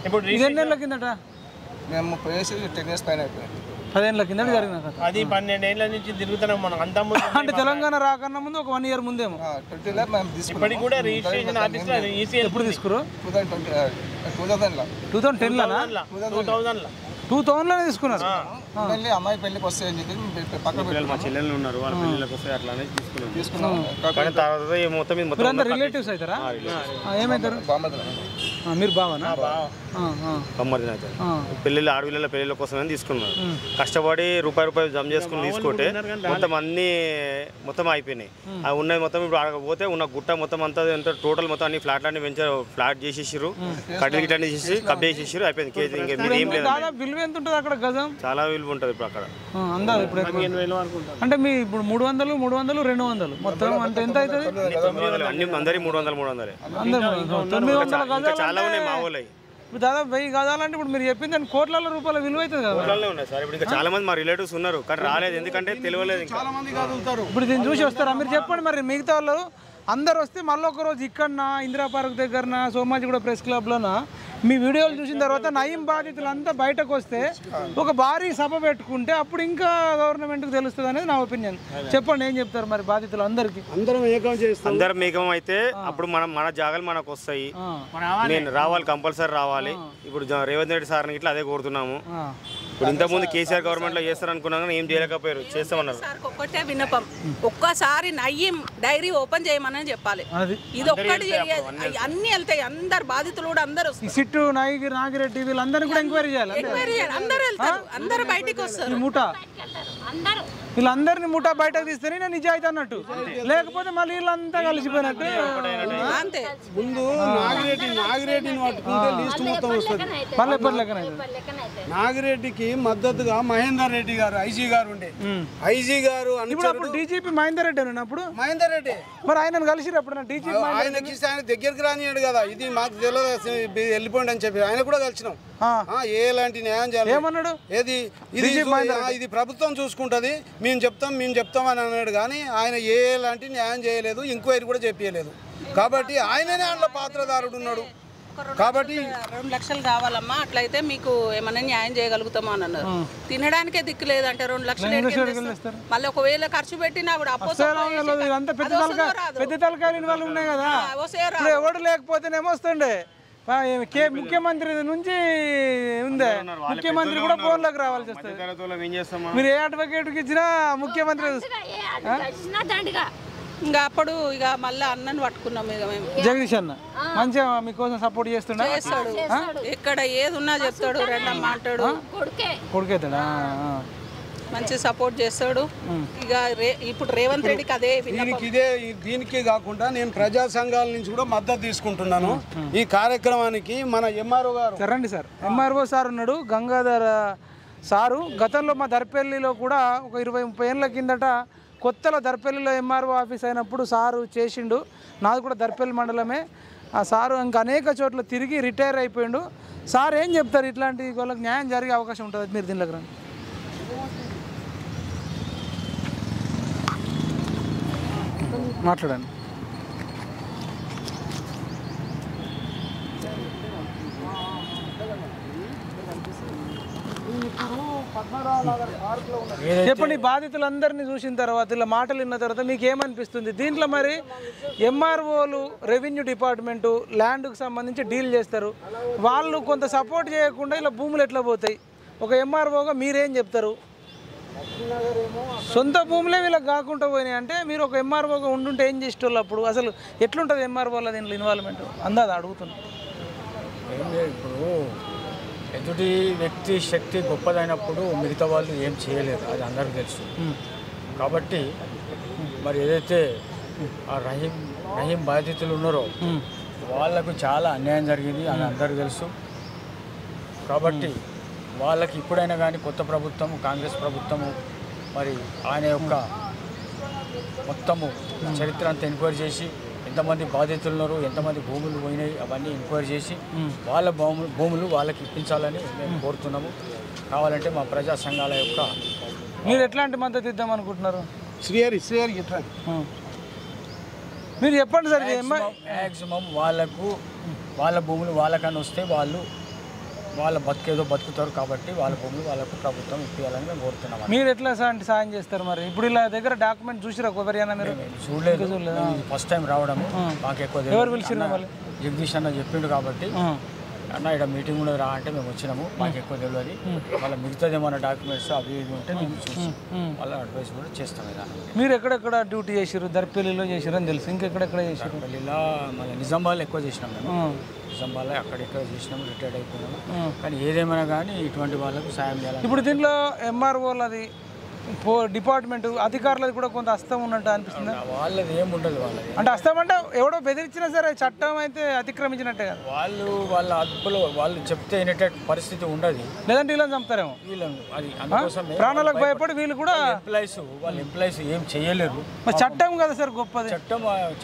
ఇప్పుడు ఎన్ని ఏళ్ళ కిందట మేము పోయేసి 10 years పైన అయిపోయింది 10 ఏళ్ళ కిందట జరిగిన కథ అది 12 ఏళ్ల నుంచి తిరుగుతున్నాం మనం అంత ముందు అంటే తెలంగాణ రాకన్నా ముందు ఒక 1 year ముందేమో 20 lakh మేము తీసుకున్నాం ఇప్పటికి కూడా రిజిస్ట్రేషన్ ఆఫీస్ లో ఈసీ ఎప్పుడు తీసుకురు 2010 లోనా 2000 లోనే తీసుకున్నారు అమ్మాయి పెళ్లికి వస్తాయని చెప్పి పక్కన మా చెల్లెళ్ళు ఉన్నారు వాళ్ళ పెళ్ళిళ్ళకి వస్తే అట్లానే తీసుకున్నాం కానీ తర్వాత మొత్తం రిలేటివ్స్ అవుతారా ఏమవుతారు మీరు బావనా బొమ్మర్దిన అయితే పెళ్ళిళ్ళు ఆడపిల్లల పెళ్ళిళ్ళ కోసమే తీసుకున్నారు కష్టపడి రూపాయి జమ చేసుకుని తీసుకుంటే మొత్తం అయిపోయినాయి అవి ఉన్నది మొత్తం ఇప్పుడు ఆడకపోతే ఉన్న గుట్ట మొత్తం అంతా టోటల్ మొత్తం అన్ని ఫ్లాట్లన్నీ పెంచారు ఫ్లాట్ చేసేసారు కట్టెలు గిట్టని చేసేసి కబ్ చేసేసారు అయిపోయింది కేజీ ఇంకా ఏం లేదు విలువ ఎంత ఉంటుంది అక్కడ గజం చాలా విలువ ఉంటుంది ఇప్పుడు అక్కడ అందాది ఇప్పుడు అంటే మీ ఇప్పుడు 300 200 మొత్తం అంటే ఎంత అవుతుంది అన్ని అందరి 300 900 గజాలు చాలా ఉన్నాయి మా ఊళ్ళో ఇప్పుడు దాదాపు 1000 గజాలంటే ఇప్పుడు మీరు చెప్పింది దాన్ని కోట్ల రూపాయల విలువ అవుతుంది కదా ఊళ్ళోనే ఉన్నాయి సార్ ఇప్పుడు ఇంకా చాలా మంది మా రిలేటివ్స్ ఉన్నారు కానీ రాలేదు ఎందుకంటే తెలియలేదు చాలా మంది కదులుతారు ఇప్పుడు దీన్ని చూసి వస్తారా మీరు చెప్పండి మరి మిగతా వాళ్ళు అందరు వస్తే మళ్ళీ ఒక రోజు ఇక్కడనా ఇందిరా పార్క్ దగ్గరన సోమాజిగూడ ప్రెస్ క్లబ్లోనా మీ వీడియోలు చూసిన తర్వాత నయీం బాధితులంతా బయటకు వస్తే ఒక భారీ సభ పెట్టుకుంటే అప్పుడు ఇంకా గవర్నమెంట్కి తెలుస్తుంది అనేది నా ఒపీనియన్ చెప్పండి ఏం చెప్తారు మరి బాధితులు అందరికీ అందరం ఏకం అయితే అప్పుడు మన జాగాలు మనకు వస్తాయి నేను రావాలి కంపల్సరీ రావాలి ఇప్పుడు రేవంత్ రెడ్డి సార్ని ఇట్లా అదే కోరుతున్నాము ఇప్పుడు ఇంతకుముందు కేసీఆర్ గవర్నమెంట్ లో చేస్తారు అనుకున్నాం కానీ ఏం చేయలేకపోయారు చేస్తామన్నారు ఒక్కటే విన్నపం ఒక్కసారి నయీం డైరీ ఓపెన్ చేయమని చెప్పాలి ఇది ఒక్కటి అన్ని వెళ్తాయి అందరు బాధితులు కూడా అందరు సిట్టు నాగిరెడ్డి వీళ్ళందరినీ కూడా ఎంక్వైరీ చేయాలి అందరు వెళ్తారు అందరు బయటికి వస్తారు వీళ్ళందరినీ ముఠా బయటకు తీస్తేనే నేను నిజాయితీ అన్నట్టు, లేకపోతే మళ్ళీ వీళ్ళంతా కలిసిపోయినట్టు. అంతే ముందు నాగిరెడ్డిని పట్టుకుంటే లిస్ట్ మొత్తం వస్తుంది. మళ్ళీ ఎప్పటి లెక్కన నాగిరెడ్డికి మద్దతుగా మహేందర్ రెడ్డి గారు ఐజీ గారు ఉండే, ఐజీ గారు ఇప్పుడు అప్పుడు డీజీపీ మహేందర్ రెడ్డి అని అప్పుడు మహేందర్ రెడ్డి మరి ఆయన కలిసిరు అప్పుడు డీజీపీ ఆయనకి ఆయన దగ్గరికి రానియాడు కదా, ఇది మాకు తెలియదు వెళ్ళిపోండి అని చెప్పి ఆయన కూడా కలిసినాం. ఎలాంటి న్యాయం చేయాలి ఏమన్నాడు, ఏది ఇది ప్రభుత్వం చూసుకుంటది, మేము చెప్తాం అని అన్నాడు. కానీ ఆయన ఎలాంటి న్యాయం చేయలేదు, ఎంక్వైరీ కూడా చెప్పలేదు. కాబట్టి ఆయననే అందులో పాత్రధారుడు ఉన్నాడు. కాబట్టి 2 లక్షలు కావాలమ్మా, అట్లయితే మీకు ఏమైనా న్యాయం చేయగలుగుతామా అని అన్నారు. తినడానికే దిక్కు లేదంటే 2 లక్షలు మళ్ళీ ఒకవేళ ఖర్చు పెట్టినా కూడా పెద్ద తలకాయలు వాళ్ళు ఉన్నాయి కదా, ఎవడు లేకపోతేనేమో వస్తుండే. ముఖ్యమంత్రి నుంచి ఉందే, ముఖ్యమంత్రి కూడా ఫోన్లోకి రావాల్సి వస్తుంది. మీరు ఏ అడ్వకేట్కి ఇచ్చినా ముఖ్యమంత్రి ఇంకా అప్పుడు ఇక మళ్ళీ అన్నను పట్టుకున్నాం. ఇక మేము జగదీష్ అన్న మంచిగా మీకోసం సపోర్ట్ చేస్తాడు, ఎక్కడ ఏది ఉన్నా చెప్తాడు, రెండమ్మ అంటాడు, కొడుకేతాడా, మంచి సపోర్ట్ చేస్తాడు. ఇక ఇప్పుడు రేవంత్ రెడ్డికి అదే దీనికి కాకుండా నేను ప్రజా సంఘాల నుంచి కూడా మద్దతు తీసుకుంటున్నాను ఈ కార్యక్రమానికి. మన ఎంఆర్ఓ గారు రండి సార్, ఎంఆర్ఓ సార్ ఉన్నాడు గంగాధర్ సారు. గతంలో మా దర్పల్లిలో కూడా ఒక 20-30 ఏళ్ళ కిందట కొత్తలో దర్పల్లిలో ఎంఆర్ఓ ఆఫీస్ అయినప్పుడు సారు చేసిండు. నాది కూడా దర్పల్లి మండలమే. ఆ సారు ఇంకా అనేక చోట్ల తిరిగి రిటైర్ అయిపోయిండు. సార్ ఏం చెప్తారు, ఇట్లాంటి వాళ్ళకి న్యాయం జరిగే అవకాశం ఉంటుంది మీరు దీనిలోకి రండి. మాట్లాడండి. చెప్పండి, బాధితులందరినీ చూసిన తర్వాత ఇలా మాటలు విన్న తర్వాత మీకు ఏమనిపిస్తుంది? దీంట్లో మరి ఎంఆర్ఓలు, రెవెన్యూ డిపార్ట్మెంటు ల్యాండ్కు సంబంధించి డీల్ చేస్తారు, వాళ్ళు కొంత సపోర్ట్ చేయకుండా ఇలా భూములు ఎట్లా పోతాయి? ఒక ఎంఆర్ఓగా మీరేం చెప్తారు? సొంత భూములే వీళ్ళకి కాకుండా పోయినాయి అంటే మీరు ఒక ఎంఆర్ఓగా ఉండుంటే ఏం చేసేటోళ్ళు? అప్పుడు అసలు ఎట్లుంటుంది ఎంఆర్ఓలో దీంట్లో ఇన్వాల్వ్మెంట్? అందాది అడుగుతున్నాను. ఇప్పుడు ఎదుటి వ్యక్తి శక్తి గొప్పదైనప్పుడు మిగతా వాళ్ళు ఏం చేయలేరు, అది అందరికీ తెలుసు. కాబట్టి మరి ఏదైతే ఆ రహీం బాధితులు ఉన్నారో వాళ్ళకు చాలా అన్యాయం జరిగింది, అది అందరికీ తెలుసు. కాబట్టి వాళ్ళకి ఇప్పుడైనా కానీ కొత్త ప్రభుత్వము, కాంగ్రెస్ ప్రభుత్వము మరి ఆయన యొక్క మొత్తము చరిత్ర అంతా ఎంక్వైరీ చేసి ఎంతమంది బాధితులు ఉన్నారు, ఎంతమంది భూములు పోయినాయి అవన్నీ ఎంక్వైరీ చేసి వాళ్ళ భూములు వాళ్ళకి ఇప్పించాలని మేము కోరుతున్నాము. కావాలంటే మా ప్రజా సంఘాల యొక్క మీరు ఎట్లాంటి మద్దతు ఇద్దాం అనుకుంటున్నారు? శ్రీహరి మీరు చెప్పండి సార్. మ్యాక్సిమం వాళ్ళ భూములు వాళ్ళకన్నా వస్తే వాళ్ళ బతికేదో బతుకుతారు. కాబట్టి వాళ్ళ భూములు వాళ్ళకు ప్రభుత్వం ఇప్పించాలని మేము కోరుతున్నాం. మీరు ఎట్లా సాయం చేస్తారు మరి? ఇప్పుడు ఇలా దగ్గర డాక్యుమెంట్ చూసిరా కొబ్బరియానా? మీరు చూడలేదు, ఫస్ట్ టైం రావడము. మాకు ఎక్కువ ఎవరు పిలిచినా జగదీష్ అన్న చెప్పిండు కాబట్టి అన్న ఇక్కడ మీటింగ్ కూడా రా అంటే మేము వచ్చినాము. మాకు ఎక్కువ తెలియదు, వాళ్ళ మిగతాది ఏమైనా డాక్యుమెంట్స్ అవి ఇవి ఉంటే మేము చూసి వాళ్ళ అడ్వైస్ కూడా చేస్తాం. మీరు ఎక్కడెక్కడ డ్యూటీ చేసారు? దర్పల్లిలో చేసారు అని తెలుసు, ఇంకెక్కడెక్కడ చేసారు? దర్పల్లిలో మన నిజామాబాద్లో ఎక్కువ చేసినాం మేము. నిజామాబాద్లో అక్కడెక్కడ చేసినాము, రిటైర్డ్ అయిపోయినాము. కానీ ఏదేమైనా కానీ ఇటువంటి వాళ్ళకు సాయం చేయాలి. ఇప్పుడు దీంట్లో ఎంఆర్ఓలది డిపార్ట్మెంట్ అధికారులది కూడా కొంత హస్తం ఉన్నట్టు అనిపిస్తుంది. వాళ్ళది ఏముండదు, వాళ్ళది అంటే హస్తం అంటే ఎవడో బెదిరించినా సరే చట్టం అయితే అతిక్రమించినట్టే కదా. వాళ్ళ అదుపులో వాళ్ళు చెప్తే వినేటట్టు పరిస్థితి ఉండదు, లేదంటే వీళ్ళని చంపుతారేమో. అది అందుకోసమే ప్రాణాలకు భయపడి వీళ్ళు కూడా వాళ్ళ ఎంప్లాయీస్ ఏం చేయలేరు. చట్టం కదా సార్ గొప్పది,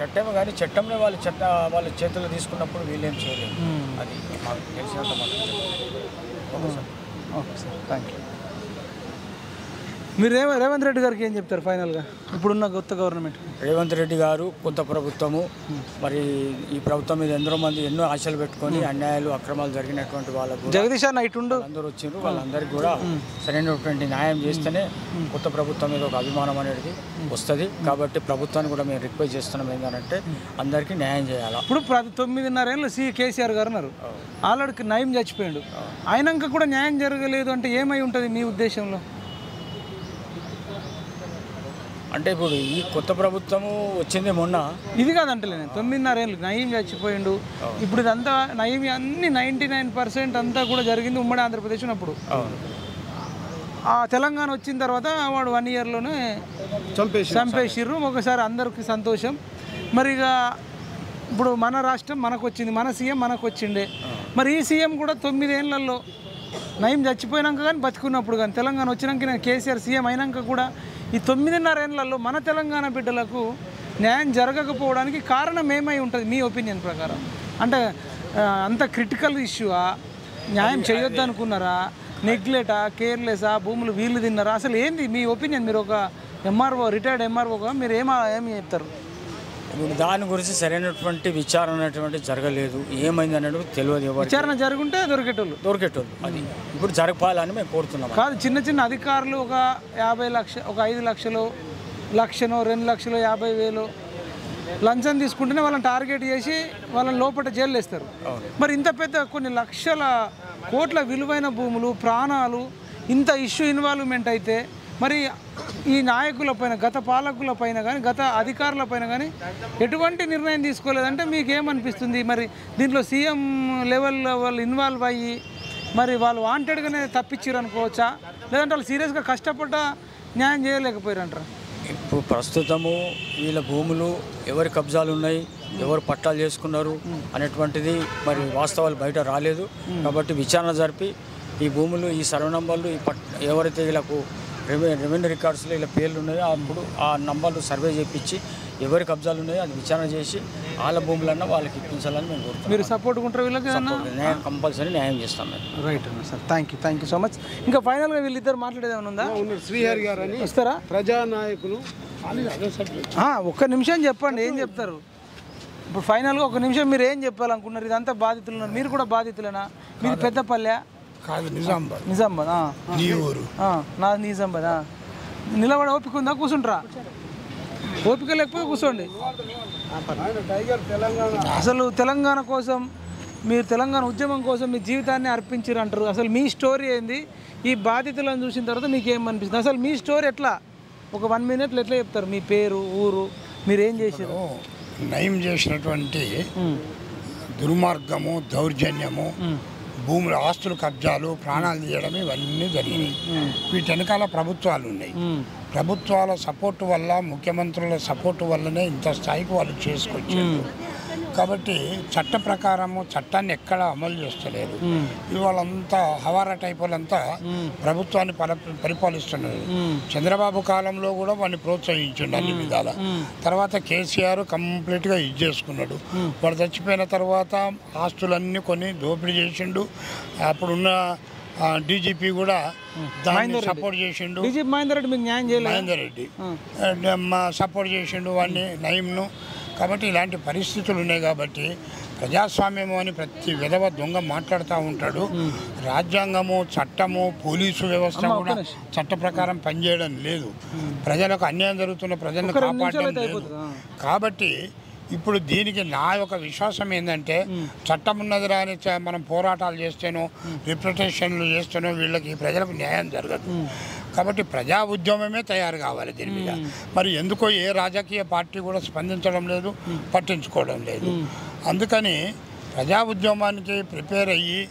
చట్టం కానీ చట్టంలో వాళ్ళ చేతుల్లో తీసుకున్నప్పుడు వీళ్ళు ఏం చేయలేరు. అది మాకు తెలిసినంత మాత్రం. Okay sir, thank you. మీరు రేవంత్ రెడ్డి గారికి ఏం చెప్తారు ఫైనల్గా ఇప్పుడున్న కొత్త గవర్నమెంట్? రేవంత్ రెడ్డి గారు కొత్త ప్రభుత్వము, మరి ఈ ప్రభుత్వం మీద ఎన్నో ఆశలు పెట్టుకొని అన్యాయాలు అక్రమాలు జరిగినటువంటి వాళ్ళకు జగదీష్ అన్న ఇటుండు అందరూ వచ్చిండ్రు. వాళ్ళందరికీ కూడా సరైనటువంటి న్యాయం చేస్తేనే కొత్త ప్రభుత్వం మీద ఒక అభిమానం అనేది వస్తుంది. కాబట్టి ప్రభుత్వాన్ని కూడా మేము రిక్వెస్ట్ చేస్తున్నాం ఏంటంటే అందరికీ న్యాయం చేయాలి. ఇప్పుడు 9.5 ఏళ్ళు కేసీఆర్ గారు ఉన్నారు, ఆల్రెడీ నయం చచ్చిపోయాడు, అయినాక కూడా న్యాయం జరగలేదు అంటే ఏమై ఉంటుంది మీ ఉద్దేశంలో? అంటే ఇప్పుడు ఈ కొత్త ప్రభుత్వము వచ్చింది మొన్న, ఇది కాదంటే 9.5 ఏళ్ళు నయీం చచ్చిపోయిండు. ఇప్పుడు ఇదంతా నయీం అన్ని 99% అంతా కూడా జరిగింది ఉమ్మడి ఆంధ్రప్రదేశ్ ఉన్నప్పుడు. ఆ తెలంగాణ వచ్చిన తర్వాత వాడు 1 ఇయర్లోనే చంపేసిర్రు. ఒకసారి అందరికి సంతోషం. మరి ఇక ఇప్పుడు మన రాష్ట్రం మనకు వచ్చింది, మన సీఎం మనకు వచ్చిండే. మరి ఈ సీఎం కూడా 9 ఏళ్లలో నయం చచ్చిపోయినాక కానీ బతుకున్నప్పుడు కానీ తెలంగాణ వచ్చినాక నేను కేసీఆర్ సీఎం అయినాక కూడా ఈ 9.5 ఏళ్లలో మన తెలంగాణ బిడ్డలకు న్యాయం జరగకపోవడానికి కారణం ఏమై ఉంటుంది మీ ఒపీనియన్ ప్రకారం? అంటే అంత క్రిటికల్ ఇష్యూవా, న్యాయం చేయొద్దు అనుకున్నారా, నెగ్లెటా, కేర్లెసా, భూములు వీళ్ళు తిన్నారా, అసలు ఏంది మీ ఒపీనియన్? మీరు ఒక ఎంఆర్ఓ, రిటైర్డ్ ఎంఆర్ఓగా మీరు ఏమి చెప్తారు? ఇప్పుడు దాని గురించి సరైనటువంటి విచారణ అనేటువంటి జరగలేదు. ఏమైంది అనేది తెలియదు. విచారణ జరుగుంటే దొరికేటోళ్ళు అది ఇప్పుడు జరపాలని మేము కోరుతున్నాం. కాదు, చిన్న చిన్న అధికారులు ఒక 50 లక్షలు, ఒక 5 లక్షలు, 1,00,000, 2 లక్షలు, 50,000 లంచం తీసుకుంటేనే వాళ్ళని టార్గెట్ చేసి వాళ్ళని లోపల జైలు వేస్తారు. మరి ఇంత పెద్ద కొన్ని లక్షల కోట్ల విలువైన భూములు, ప్రాణాలు, ఇంత ఇష్యూ ఇన్వాల్వ్మెంట్ అయితే మరి ఈ నాయకులపైన, గత పాలకులపైన కానీ, గత అధికారులపైన కానీ ఎటువంటి నిర్ణయం తీసుకోలేదంటే మీకు ఏమనిపిస్తుంది? మరి దీంట్లో సీఎం లెవెల్లో వాళ్ళు ఇన్వాల్వ్ అయ్యి మరి వాళ్ళు వాంటెడ్గానే తప్పించారు అనుకోవచ్చా, లేదంటే వాళ్ళు సీరియస్గా కష్టపడ్డ న్యాయం చేయలేకపోయారంటారా? ఇప్పుడు ప్రస్తుతము వీళ్ళ భూములు ఎవరి కబ్జాలు ఉన్నాయి, ఎవరు పట్టాలు చేసుకున్నారు అనేటువంటిది మరి వాస్తవాలు బయట రాలేదు. కాబట్టి విచారణ జరిపి ఈ భూములు, ఈ సర్వ నంబర్లు, ఎవరైతే వీళ్ళకు రెవెన్యూ రికార్డ్స్లో ఇలా పేర్లు ఉన్నాయో అప్పుడు ఆ నంబర్లు సర్వే చేయించి ఎవరి కబ్జాలు ఉన్నాయో అది విచారణ చేసి వాళ్ళ భూములన్నా వాళ్ళకి ఇప్పించాలని మేము కోరుతున్నాం. మీరు సపోర్ట్ ఉంటారు వీళ్ళకి? న్యాయం కంపల్సరీ న్యాయం చేస్తాం మేము. రైట్ అన్న sir, thank you so much. ఇంకా ఫైనల్గా వీళ్ళిద్దరు మాట్లాడేది ఏమైనా ఉందా? శ్రీహరి గారు అని వస్తారా? ప్రజానాయకులు. ఒక్క నిమిషం చెప్పండి, ఏం చెప్తారు ఇప్పుడు ఫైనల్గా? ఒక నిమిషం మీరు ఏం చెప్పాలనుకున్నారు? ఇదంతా బాధితులు ఉన్నారు, మీరు కూడా బాధితులేనా? మీరు పెద్దపల్లె కాదు, నిజామాబాద్. నీ ఊరు? నాది నిజామాబాద్. నిలబడి ఓపిక ఉందా? కూర్చుంటారా? ఓపిక లేకపోతే కూర్చోండి. అసలు తెలంగాణ కోసం, మీరు తెలంగాణ ఉద్యమం కోసం మీ జీవితాన్ని అర్పించారు అంటారు. అసలు మీ స్టోరీ ఏంది? ఈ బాధితులను చూసిన తర్వాత మీకు ఏమనిపిస్తుంది? అసలు మీ స్టోరీ ఎట్లా, ఒక 1 మినిట్లో ఎట్లా చెప్తారు? మీ పేరు, ఊరు, మీరు ఏం చేశారు? నయం చేసినటువంటి దుర్మార్గము, దౌర్జన్యము, భూముల ఆస్తులు కబ్జాలు, ప్రాణాలు తీయడం, ఇవన్నీ జరిగినాయి. వీటి వెనకాల ప్రభుత్వాలు ఉన్నాయి. ప్రభుత్వాల సపోర్టు వల్ల, ముఖ్యమంత్రుల సపోర్టు వల్లనే ఇంత స్థాయికి వాళ్ళు చేసుకొచ్చారు. కాబట్టి చట్ట ప్రకారము చట్టాన్ని ఎక్కడ అమలు చేస్తలేరు. ఇవాళంతా హవారా టైప్ వాళ్ళంతా ప్రభుత్వాన్ని పరిపాలిస్తున్నారు. చంద్రబాబు కాలంలో కూడా వాడిని ప్రోత్సహించండి అన్ని విధాల. తర్వాత కేసీఆర్ కంప్లీట్గా ఇది చేసుకున్నాడు. వాడు చచ్చిపోయిన తర్వాత ఆస్తులన్నీ కొన్ని దోపిడీ చేసిండు. అప్పుడున్న డీజీపీ కూడా దాన్ని సపోర్ట్ చేసిండు. మహేందర్ రెడ్డి మీకు న్యాయం చేయలేదు? మహేందర్ రెడ్డి సపోర్ట్ చేసిండు వాడిని, నయంను. కాబట్టి ఇలాంటి పరిస్థితులు ఉన్నాయి. కాబట్టి ప్రజాస్వామ్యము అని ప్రతి విధవ దొంగ మాట్లాడుతూ ఉంటాడు. రాజ్యాంగము, చట్టము, పోలీసు వ్యవస్థ కూడా చట్ట ప్రకారం పనిచేయడం లేదు. ప్రజలకు అన్యాయం జరుగుతున్న ప్రజలను కాపాడడం లేదు. కాబట్టి ఇప్పుడు దీనికి నా యొక్క విశ్వాసం ఏంటంటే, చట్టం ఉన్నదిరా అని మనం పోరాటాలు చేస్తేనో, రిప్రజెంటేషన్లు చేస్తేనో వీళ్ళకి ప్రజలకు న్యాయం జరగదు. కాబట్టి ప్రజా ఉద్యమమే తయారు కావాలి దీని మీద. మరి ఎందుకో ఏ రాజకీయ పార్టీ కూడా స్పందించడం లేదు, పట్టించుకోవడం లేదు. అందుకని ప్రజా ఉద్యమానికి ప్రిపేర్ అయ్యి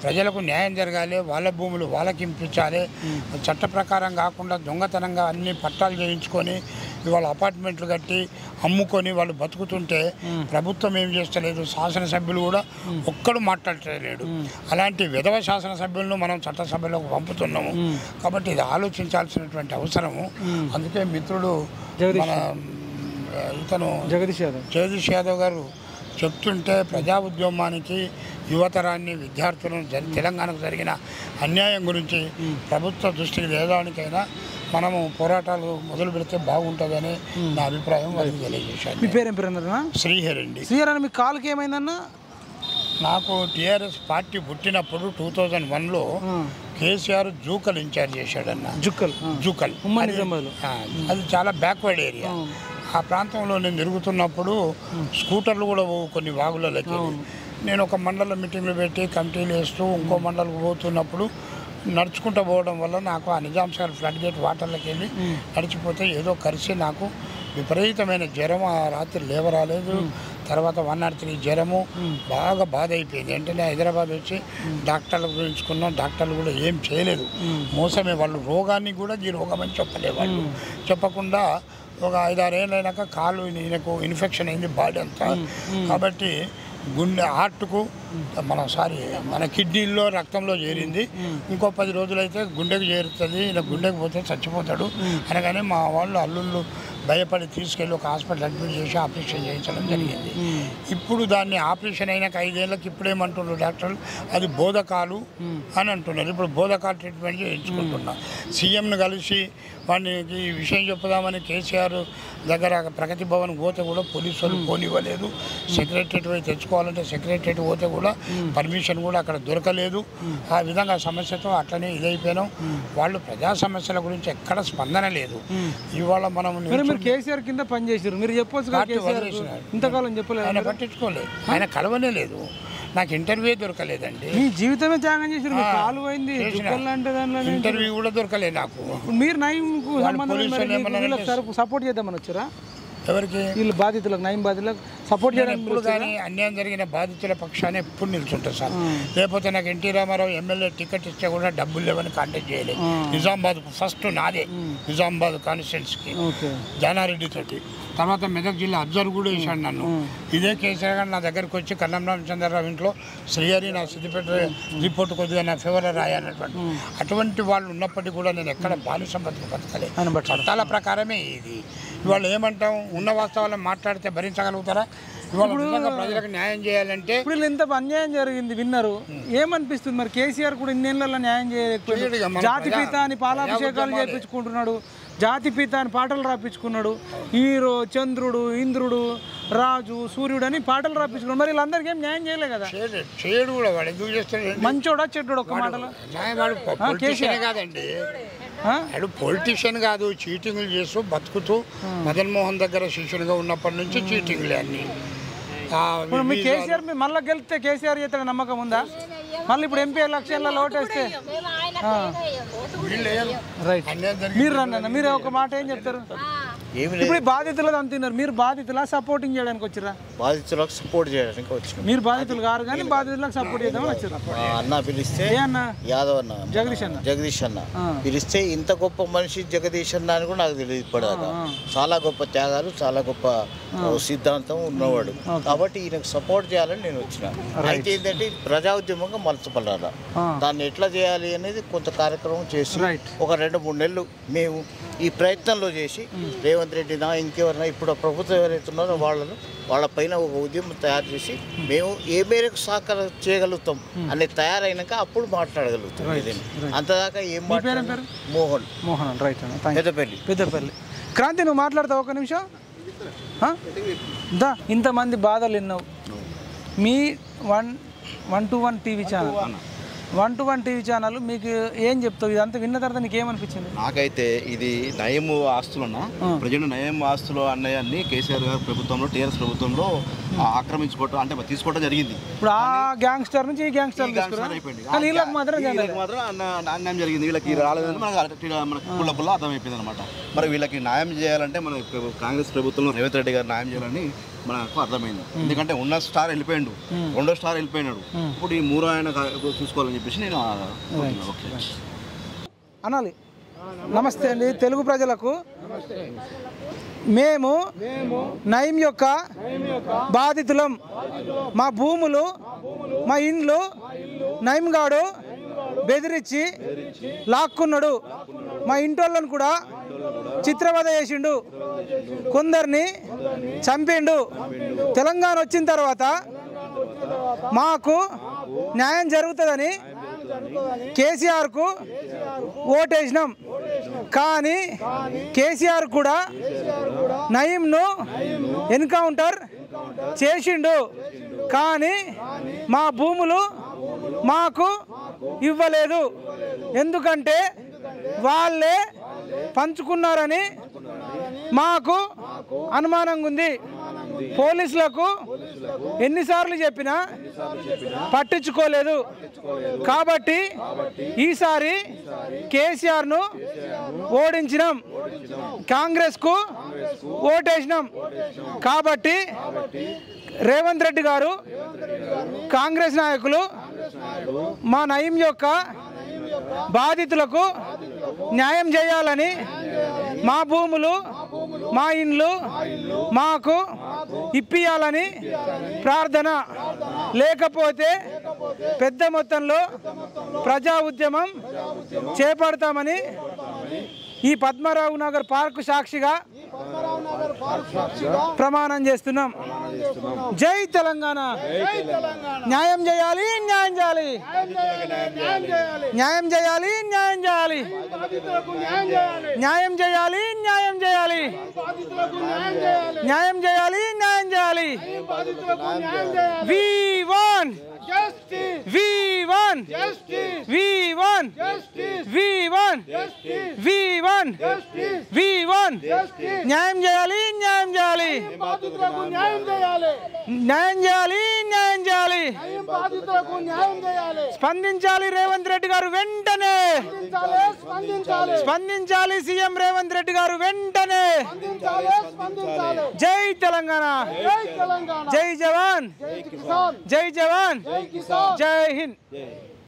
ప్రజలకు న్యాయం జరగాలి, వాళ్ళ భూములు వాళ్ళకి ఇంపించాలి. చట్ట ప్రకారం కాకుండా దొంగతనంగా అన్ని పట్టాలు చేయించుకొని ఇవాళ అపార్ట్మెంట్లు కట్టి అమ్ముకొని వాళ్ళు బతుకుతుంటే ప్రభుత్వం ఏం చేస్తలేదు. శాసనసభ్యులు కూడా ఒక్కడు మాట్లాడలేడు. అలాంటి విధవ శాసనసభ్యులను మనం చట్టసభలోకి పంపుతున్నాము. కాబట్టి ఇది ఆలోచించాల్సినటువంటి అవసరము. అందుకే మిత్రుడు మన ఇతను జగదీష్ యాదవ్ గారు చెప్తుంటే ప్రజా ఉద్యమానికి యువతరాన్ని, విద్యార్థులను, తెలంగాణకు జరిగిన అన్యాయం గురించి ప్రభుత్వ దృష్టికి తేవడానికైనా మనము పోరాటాలు మొదలు పెడితే బాగుంటుందని నా అభిప్రాయం వాళ్ళకి తెలియజేశాను. మీ పేరు ఏం పేరు అన్నారా? శ్రీహరి అండి. శ్రీహరి అని మీ కాలుకి ఏమైందన్నా? నాకు టీఆర్ఎస్ పార్టీ పుట్టినప్పుడు 2001లో కేసీఆర్ జూకల్ ఇన్ఛార్జ్ చేశాడన్న. జూకల్ అది చాలా బ్యాక్వర్డ్ ఏరియా. ఆ ప్రాంతంలో నేను తిరుగుతున్నప్పుడు స్కూటర్లు కూడా కొన్ని వాగులకి, నేను ఒక మండల మీటింగ్లు పెట్టి కమిటీలు వేస్తూ ఇంకో మండలకు పోతున్నప్పుడు నడుచుకుంటూ పోవడం వల్ల నాకు ఆ నిజాం సాగర్ ఫ్లడ్ గేట్ వాటర్లోకి వెళ్ళి నడిచిపోతే ఏదో కలిసి నాకు విపరీతమైన జ్వరం. ఆ రాత్రి లేవరాలేదు, తర్వాత 103 జ్వరము, బాగా బాధ అయిపోయింది. వెంటనే హైదరాబాద్ వచ్చి డాక్టర్లు గురించుకున్నాం. డాక్టర్లు కూడా ఏం చేయలేదు, మోసమే. వాళ్ళు రోగాన్ని కూడా ఈ రోగం అని చెప్పలేదు. వాళ్ళు చెప్పకుండా ఒక 5-6 ఏళ్ళు అయినాక కాలు ఈయనకు ఇన్ఫెక్షన్ అయింది బాడీ అంతా. కాబట్టి గుండె హార్ట్కు మన కిడ్నీల్లో రక్తంలో చేరింది. ఇంకో 10 రోజులైతే గుండెకు చేరుతుంది, ఇలా గుండెకు పోతే చచ్చిపోతాడు అనగానే మా వాళ్ళు అల్లుళ్ళు భయపడి తీసుకెళ్ళి ఒక హాస్పిటల్ అడ్మిట్ చేసి ఆపరేషన్ చేయించడం జరిగింది. ఇప్పుడు దాన్ని ఆపరేషన్ అయినాక 5 ఏళ్ళకి ఇప్పుడేమంటున్నారు డాక్టర్లు, అది బోధకాలు అని అంటున్నారు. ఇప్పుడు బోధకాలు ట్రీట్మెంట్ చేయించుకుంటున్నా. సీఎంను కలిసి వాడికి ఈ విషయం చెప్పుదామని కేసీఆర్ దగ్గర ప్రగతి భవన్ పోతే కూడా పోలీసు వాళ్ళు పోనివ్వలేదు. సెక్రటరేట్ పోయి తెచ్చుకోవాలంటే సెక్రటరేట్ పోతే కూడా పర్మిషన్ కూడా అక్కడ దొరకలేదు. ఆ విధంగా సమస్యతో అట్లనే ఇదైపోయినాం. వాళ్ళు ప్రజా సమస్యల గురించి ఎక్కడ స్పందన లేదు. ఇవాళ మనం కేసీఆర్ కింద పనిచేసారు, మీరు చెప్పొచ్చు. ఇంతకాలం చెప్పలేదు, ఆయన పట్టించుకోలేదు, ఆయన కలవనే లేదు. నాకు ఇంటర్వ్యూ దొరకలేదండి. మీ జీవితమే త్యాగం చేశారు, కాలు పోయింది, ఇంటర్వ్యూ కూడా దొరకలేదు నాకు. మీరు నయంకు సపోర్ట్ చేద్దామని వచ్చారా? ఎవరికి? వీళ్ళు బాధితులకు, నయం బాధితులకు సపోర్ట్ చేయడం. ఎప్పుడు కానీ అన్యాయం జరిగిన బాధితుల పక్షాన్ని ఎప్పుడు నిల్చుంటారు సార్. లేకపోతే నాకు ఎన్టీ రామారావు ఎమ్మెల్యే టికెట్ ఇస్తే కూడా డబ్బులు లేవని కాంటాక్ట్ చేయలేదు. నిజామాబాద్కు ఫస్ట్ నాదే, నిజామాబాద్ కాన్స్టిట్యున్సీకి జానారెడ్డి తోటి. తర్వాత మెదక్ జిల్లా అబ్జర్వ్ కూడా వేశాడు నన్ను. ఇదే కేసీఆర్ గారు నా దగ్గరికి వచ్చి కన్నం రామచంద్రరావు ఇంట్లో శ్రీహరి నా సిద్దిపేట రిపోర్ట్ కొద్దిగా నా ఫేవర్ రాయనటువంటి అటువంటి వాళ్ళు ఉన్నప్పటికీ కూడా నేను ఎక్కడ బానిస బతకలేదు. చట్టాల ప్రకారమే ఇది. ఇవాళ ఏమంటాం, ఉన్న వాస్తవాలను మాట్లాడితే భరించగలుగుతారా? ఇవాళ ప్రజలకు న్యాయం చేయాలంటే ఇప్పుడు ఇంత అన్యాయం జరిగింది, విన్నారు, ఏమనిపిస్తుంది మరి? కేసీఆర్ కూడా ఇన్నేళ్లలో న్యాయం చేయలేదు. జాతిపిత అని పాలాభిషేకాలు చేయించుకుంటున్నాడు, జాతిపిత అని పాటలు రాపించుకున్నాడు. హీరో, చంద్రుడు, ఇంద్రుడు, రాజు, సూర్యుడు అని పాటలు రాపించుకున్నాడు. మరి వీళ్ళందరికీ ఏం న్యాయం చేయలే కదా? చేయడు కూడా. వాడు ఎందుకు చేస్తాడు? మంచోడా చెడ్డోడు? ఒక్క మాటలో కాదండి, వాడు పొలిటీషియన్ కాదు. చీటింగ్లు చేస్తూ బతుకుతూ మదన్ మోహన్ దగ్గర శిష్యునిగా ఉన్నప్పటి నుంచి చీటింగ్లే అన్ని. మీ కేసీఆర్ మళ్ళీ గెలిస్తే కేసీఆర్ చేస్తాడు నమ్మకం ఉందా? మళ్ళీ ఇప్పుడు ఎంపీ ఎలక్షన్లలో ఓటేస్తే రైట్. మీరు రండి, మీరు ఒక మాట ఏం చెప్తారు? ఇప్పుడు బాధితులు అంటున్నారు, మీరు బాధితులా సపోర్టింగ్ చేయడానికి వచ్చిరా? బాధితులకు సపోర్ట్ చేయడానికి వచ్చిన. మీరు బాధితులు కారు కానీ బాధితులకు సపోర్ట్ చేద్దామని వచ్చారు. అన్న పిలిస్తే యాదవ్ అన్న, జగదీష్ అన్న పిలిస్తే ఇంత గొప్ప మనిషి జగదీష్ అన్న అని కూడా నాకు తెలియదు ఇప్పటిదాకా. చాలా గొప్ప త్యాగాలు, చాలా గొప్ప సిద్ధాంతం ఉన్నవాడు. కాబట్టి ఈయనకు సపోర్ట్ చేయాలని నేను వచ్చిన. అయితే ఏంటంటే ప్రజా ఉద్యమంగా మలచపడాల, దాన్ని ఎట్లా చేయాలి అనేది కొంత కార్యక్రమం చేసి ఒక 2-3 నెలలు మేము ఈ ప్రయత్నంలో చేసి రేవంత్ రెడ్డినా ఇంకెవరైనా ఇప్పుడు ప్రభుత్వం ఎవరైతే ఉన్నారో వాళ్ళ పైన ఒక ఉద్యమం తయారు చేసి మేము ఏ మేరకు సహకారం చేయగలుగుతాం అనే తయారైనాక అప్పుడు మాట్లాడగలుగుతాం. అంతదాకా ఏం మాట్లాడారు? మోహన్ రైట్. పెద్దపల్లి. క్రాంతి, నువ్వు మాట్లాడతావు ఒక నిమిషం? ఇంతమంది బాధలు విన్నావు. మీ 1-to-1 TV channel, 1-to-1 TV channel మీకు ఏం చెప్తావు? ఇదంతా విన్న తర్వాత నీకు ఏమనిపించింది? నాకైతే ఇది నయం ఆస్తులున్న ప్రజలు నయం ఆస్తులు అన్నయాన్ని కేసీఆర్ గారు ప్రభుత్వంలో, టీఆర్ఎస్ ప్రభుత్వంలో ఆక్రమించుకోవటం అంటే తీసుకోవడం జరిగింది. ఇప్పుడు ఆ గ్యాంగ్స్టర్ నుంచి ఈ గ్యాంగ్స్టర్ అయిపోయింది, వీళ్ళకి మాత్రం అన్యాయం జరిగింది. వీళ్ళకి రాలేదని మనకు పుల్ల అర్థమైపోయింది అనమాట. మరి వీళ్ళకి న్యాయం చేయాలంటే మన కాంగ్రెస్ ప్రభుత్వంలో రేవంత్ రెడ్డి గారు న్యాయం చేయాలని మనకు అర్థమైంది. ఎందుకంటే ఉన్న స్టార్ వెళ్ళిపోయాడు, 2వ స్టార్ వెళ్ళిపోయినాడు. ఇప్పుడు ఈ 3 ఆయన చూసుకోవాలని చెప్పేసి నేను అనాలి. నమస్తే అండి తెలుగు ప్రజలకు. మేము నయం యొక్క బాధితులం. మా భూములు, మా ఇండ్లు నయం గాడు బెదిరించి లాక్కున్నాడు. మా ఇంటోళ్ళను కూడా చిత్రవద చేసిండు, కొందరిని చంపిండు. తెలంగాణ వచ్చిన తర్వాత మాకు న్యాయం జరుగుతుందని కేసీఆర్కు ఓటేసినాం. కానీ కేసీఆర్ కూడా నయీంను ఎన్కౌంటర్ చేసిండు. కానీ మా భూములు మాకు ఇవ్వలేదు. ఎందుకంటే వాళ్ళే పంచుకున్నారని మాకు అనుమానంగా ఉంది. పోలీసులకు ఎన్నిసార్లు చెప్పినా పట్టించుకోలేదు. కాబట్టి ఈసారి కేసీఆర్ను ఓడించినాం, కాంగ్రెస్కు ఓటేసినాం. కాబట్టి రేవంత్ రెడ్డి గారు కాంగ్రెస్ నాయకులు మా నయం యొక్క బాధితులకు న్యాయం చేయాలని, మా భూములు మా ఇండ్లు మాకు ఇప్పియాలని ప్రార్థన, లేకపోతే పెద్ద మొత్తంలో ప్రజా ఉద్యమం చేపడతామని ఈ పద్మరావు నగర్ పార్కు సాక్షిగా ప్రమాణం చేస్తున్నాం. జై తెలంగాణ. న్యాయం చేయాలి, న్యాయం చేయాలి, న్యాయం చేయాలి, న్యాయం చేయాలి, న్యాయం చేయాలి, న్యాయం చేయాలి, న్యాయం చేయాలి, న్యాయం చేయాలి. We want justice. We want justice. We want justice. We want justice. We want justice. We want justice. న్యాయం చేయాలి, న్యాయం చేయాలి, బాధితులకు న్యాయం చేయాలి, న్యాయం చేయాలి, న్యాయం చేయాలి, బాధితులకు న్యాయం చేయాలి. స్పందించాలి రేవంత్ రెడ్డి గారు వెంటనే, స్పందించాలి, స్పందించాలి సీఎం రేవంత్ రెడ్డి గారు వెంటనే. జై తెలంగాణ, జై జవాన్, జై జవాన్, జై హింద్.